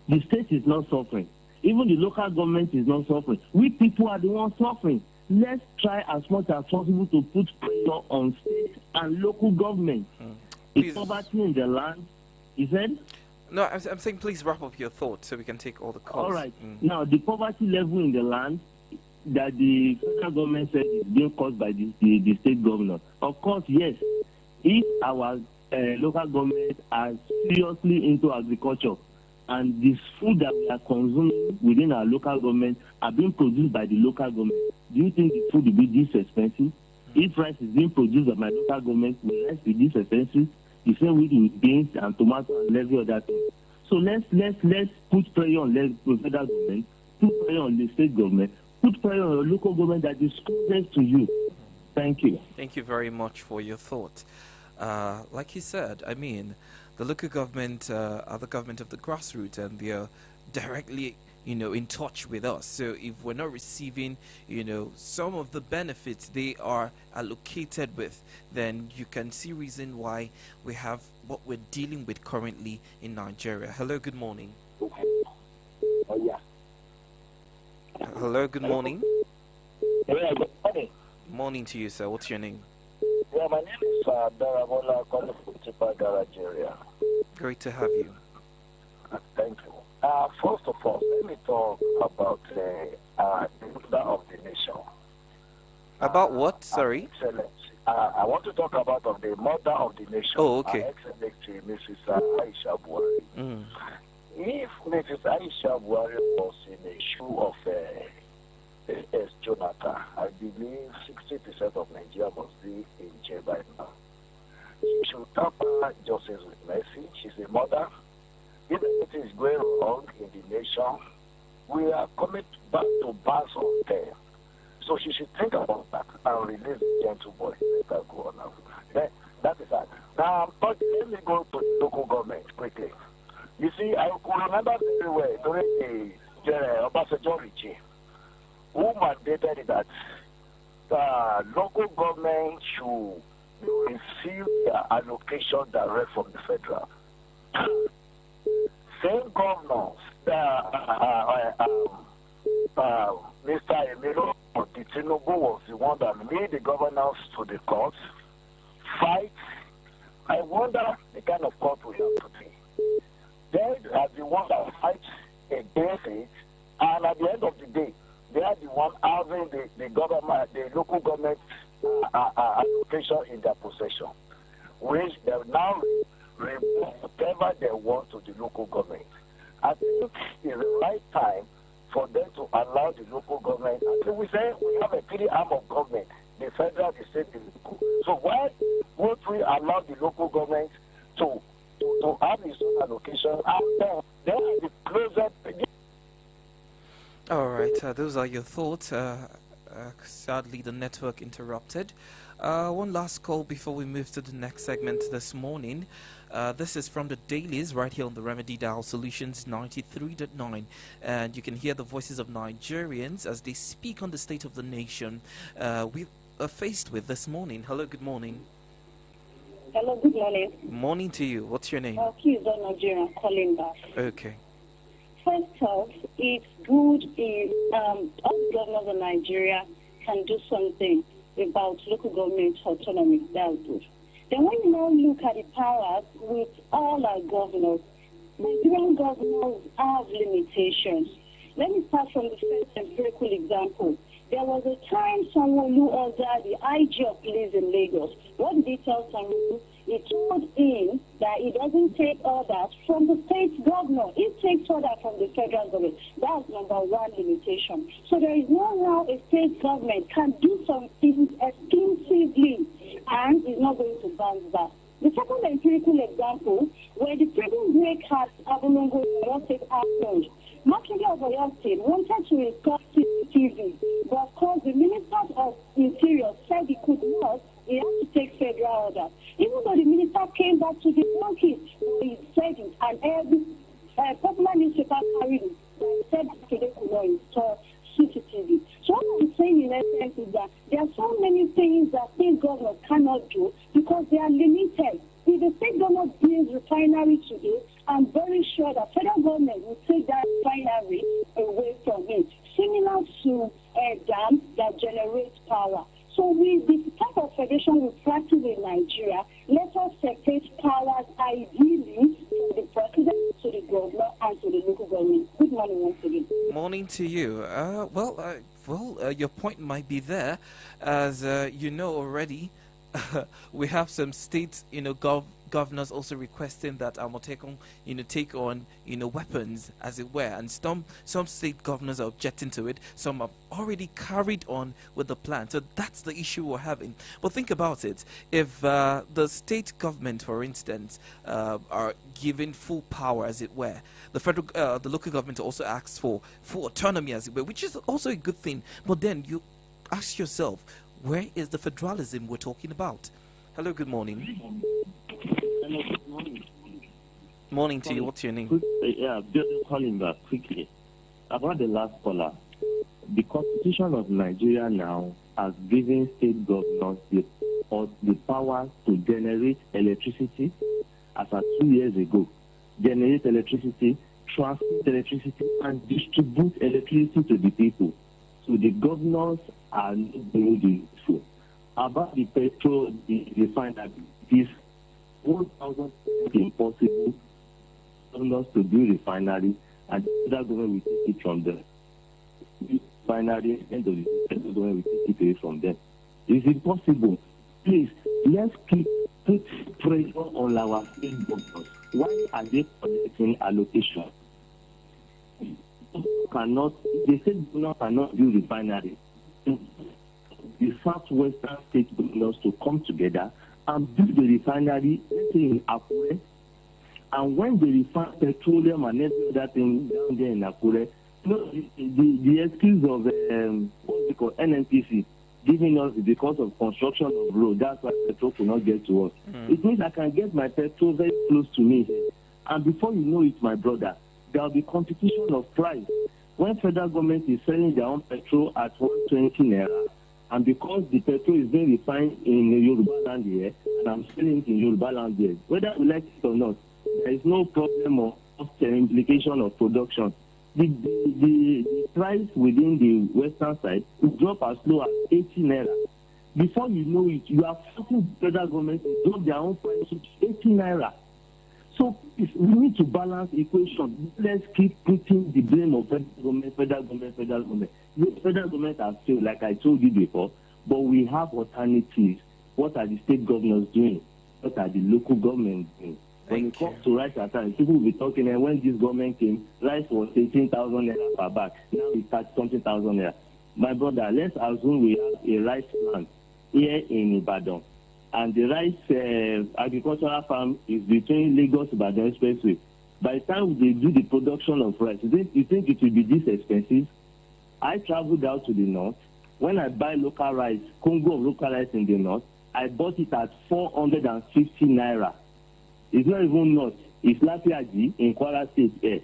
The state is not suffering. Even the local government is not suffering. We people are the ones suffering. Let's try as much as possible to put pressure on state and local government. The poverty in the land, you said? No, I'm saying please wrap up your thoughts so we can take all the calls. All right. Now, the poverty level in the land that the federal government said is being caused by the state governor. Of course, yes. If our local government are seriously into agriculture and this food that we are consuming within our local government are being produced by the local government, do you think the food will be this expensive? If rice is being produced by my local government, will rice be this expensive? The same with beans and tomatoes and every other thing. So let's put pressure on the federal government, put pressure on the state government, put pressure on the local government that is closest to you. Thank you. Thank you very much for your thought. Like you said, I mean, the local government are the government of the grassroots, and they are directly, in touch with us. So if we're not receiving, some of the benefits they are allocated with, then you can see reason why we have what we're dealing with currently in Nigeria. Hello, good morning. Hello, good morning. Yeah, good morning. Morning to you, sir. What's your name? Yeah, my name is Darabola, calling from Tipa Garage area. Great to have you. Thank you. First of all, let me talk about the mother of the nation. About what? Sorry? Excellent. I want to talk about the mother of the nation. Oh, okay. Excellency Mrs. Aisha Buhari. If Mrs. Aisha Buhari was in the shoe of S. Jonathan, I believe 60% of Nigeria must be in jail by now. She should tap her justice with mercy. She's a mother. If anything is going wrong in the nation, we are coming back to pass on them. So she should think about that and release the gentle boy. Let her go on now. That is that. Now, but let me go to the local government quickly. You see, I could remember very well during the Obasanjo regime, who mandated that local government should receive their allocation direct from the federal. Same governors, Mr. Emilio Tinubu was the one that made the governors to the courts fight. I wonder the kind of court we have today. They are the ones that fight against it, and at the end of the day, they are the one having the government, the local government allocation in their possession, which they now remove whatever they want to the local government. I think it's the right time for them to allow the local government. As we say, we have a three arm of government: the federal, the state, the local. So why won't we allow the local government to have its own allocation, and then the closer? All right, those are your thoughts. Sadly, the network interrupted. One last call before we move to the next segment this morning. This is from the dailies right here on the Remedy Dial Solutions 93.9, and you can hear the voices of Nigerians as they speak on the state of the nation we are faced with this morning. Hello, good morning. Hello, good morning. Morning to you. What's your name? Please don't Nigeria calling back. Okay. First off, it's good if all the governors of Nigeria can do something about local government autonomy. That's good. Then when you now look at the powers with all our governors, Nigerian governors have limitations. Let me start from the first empirical example. There was a time Sanwo-Olu ordered the IG of police in Lagos. What did he tell Sanwo-Olu? He told him that he doesn't take orders from the state governor. He takes orders from the federal government. That's number one limitation. So there is no how a state government can do some things exclusively and is not going to bounce back. The second empirical example, where the prison break at Abolongo State happened, Makinde of Oyo State wanted to install CCTV, but of course the Minister of Interior said he could not. He had to take federal orders. Even though the minister came back to the donkey, he said it, and every popular newspaper carried it. He said that they could not install CCTV. So what I'm saying in essence is that there are so many things that state governors cannot do because they are limited. If the state government builds refinery today, I'm very sure that federal government will take that refinery away from it, similar to a dam that generates power. So with the type of federation we practice in Nigeria, let us separate powers ideally from the president to the governor and to the local government. Good morning once again. Morning to you. Your point might be there, as you know already. We have some states, governors also requesting that Amotekun, take on, weapons, as it were, and some state governors are objecting to it. Some have already carried on with the plan. So that's the issue we're having. But think about it. If the state government, for instance, are given full power, as it were, the local government also asks for full autonomy, as it were, which is also a good thing. But then you ask yourself, where is the federalism we're talking about? Hello, good morning. Hello, good morning. Morning to you. What's your name? Just calling back quickly. About the last caller, the Constitution of Nigeria now has given state governors the power to generate electricity as of 2 years ago. Generate electricity, transmit electricity, and distribute electricity to the people. So the governors are not doing the useful. About the petrol, the refinery, it is 1,000% impossible governors to do refinery, and the federal government will take it from them. Refinery, end of the federal government will take it away from them. It's impossible. Please, let's put pressure on our state governors. Why are they collecting allocation? The state governors cannot do refinery. The southwestern state governors to come together and build the refinery, let's say in Akure. And when they refine petroleum and every other thing down there in Akure, The excuse of what we call NNPC giving us because of construction of road, that's why petrol will not get to us. It means I can get my petrol very close to me. And before you know it, my brother, there will be competition of price. When federal government is selling their own petrol at 120 naira, and because the petrol is being refined in Yoruba land here, and I'm selling it in Yoruba land here, whether we like it or not, there is no problem of implication of production. The price within the western side will drop as low as 80 naira. Before you know it, you are forcing the federal government to drop their own price to 80 naira. So we need to balance equation. Let's keep putting the blame of federal government. The federal government has failed, like I told you before, but we have alternatives. What are the state governors doing? What are the local governments doing? When it comes to rice at times, people will be talking, and when this government came, rice was 18,000 naira per bag. Now it's 30-something thousand naira. My brother, let's assume we have a rice plant here in Ibadan, and the rice agricultural farm is between Lagos-Ibadan Expressway. By the time they do the production of rice, you think it will be this expensive? I traveled out to the north. When I buy local rice, Congo of local rice in the north, I bought it at 450 naira. It's not even north. It's Lafiaji in Kwara State here.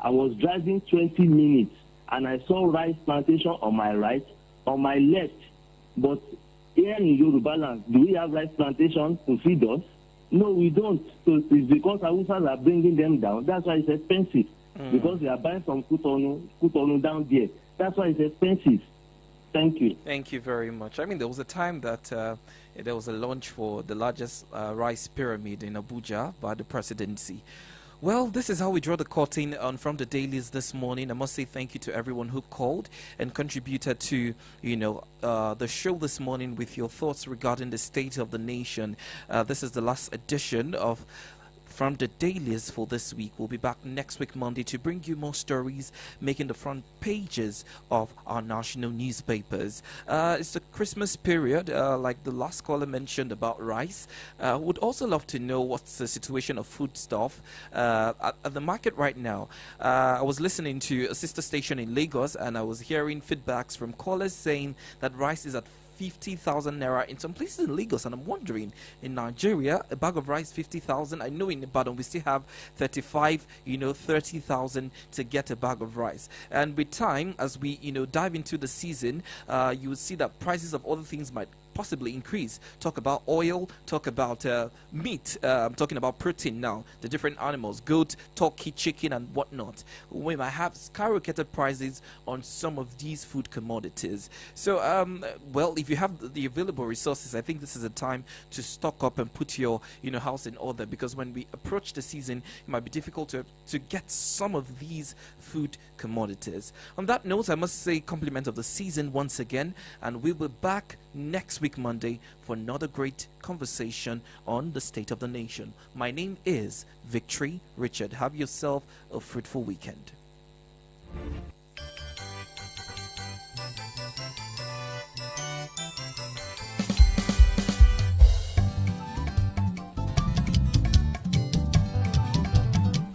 I was driving 20 minutes and I saw rice plantation on my right, on my left. But here in Yoruba land, do we have rice plantation to feed us? No, we don't. So it's because Hausas are bringing them down. That's why it's expensive. Because they are buying from Kutonu down there. That's why it's expensive. Thank you. Thank you very much. I mean, there was a time that there was a launch for the largest rice pyramid in Abuja by the presidency. Well, this is how we draw the curtain on From the Dailies this morning. I must say thank you to everyone who called and contributed to, the show this morning with your thoughts regarding the state of the nation. This is the last edition of From the Dailies for this week. We'll be back next week Monday to bring you more stories making the front pages of our national newspapers. It's the Christmas period, like the last caller mentioned about rice. Would also love to know what's the situation of foodstuff at the market right now. I was listening to a sister station in Lagos and I was hearing feedbacks from callers saying that rice is at 50,000 naira in some places in Lagos, and I'm wondering, in Nigeria, a bag of rice 50,000. I know in Ibadan we still have 30,000 to get a bag of rice. And with time, as we dive into the season, you will see that prices of other things might possibly increase. Talk about oil, talk about meat. I'm talking about protein now, the different animals, goat, turkey, chicken, and whatnot. We might have skyrocketed prices on some of these food commodities. So, if you have the available resources, I think this is a time to stock up and put your house in order, because when we approach the season, it might be difficult to get some of these food commodities. On that note, I must say compliment of the season once again, and we'll be back next week Monday for another great conversation on the state of the nation. My name is Victory Richard. Have yourself a fruitful weekend.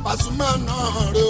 Pasuma náà rè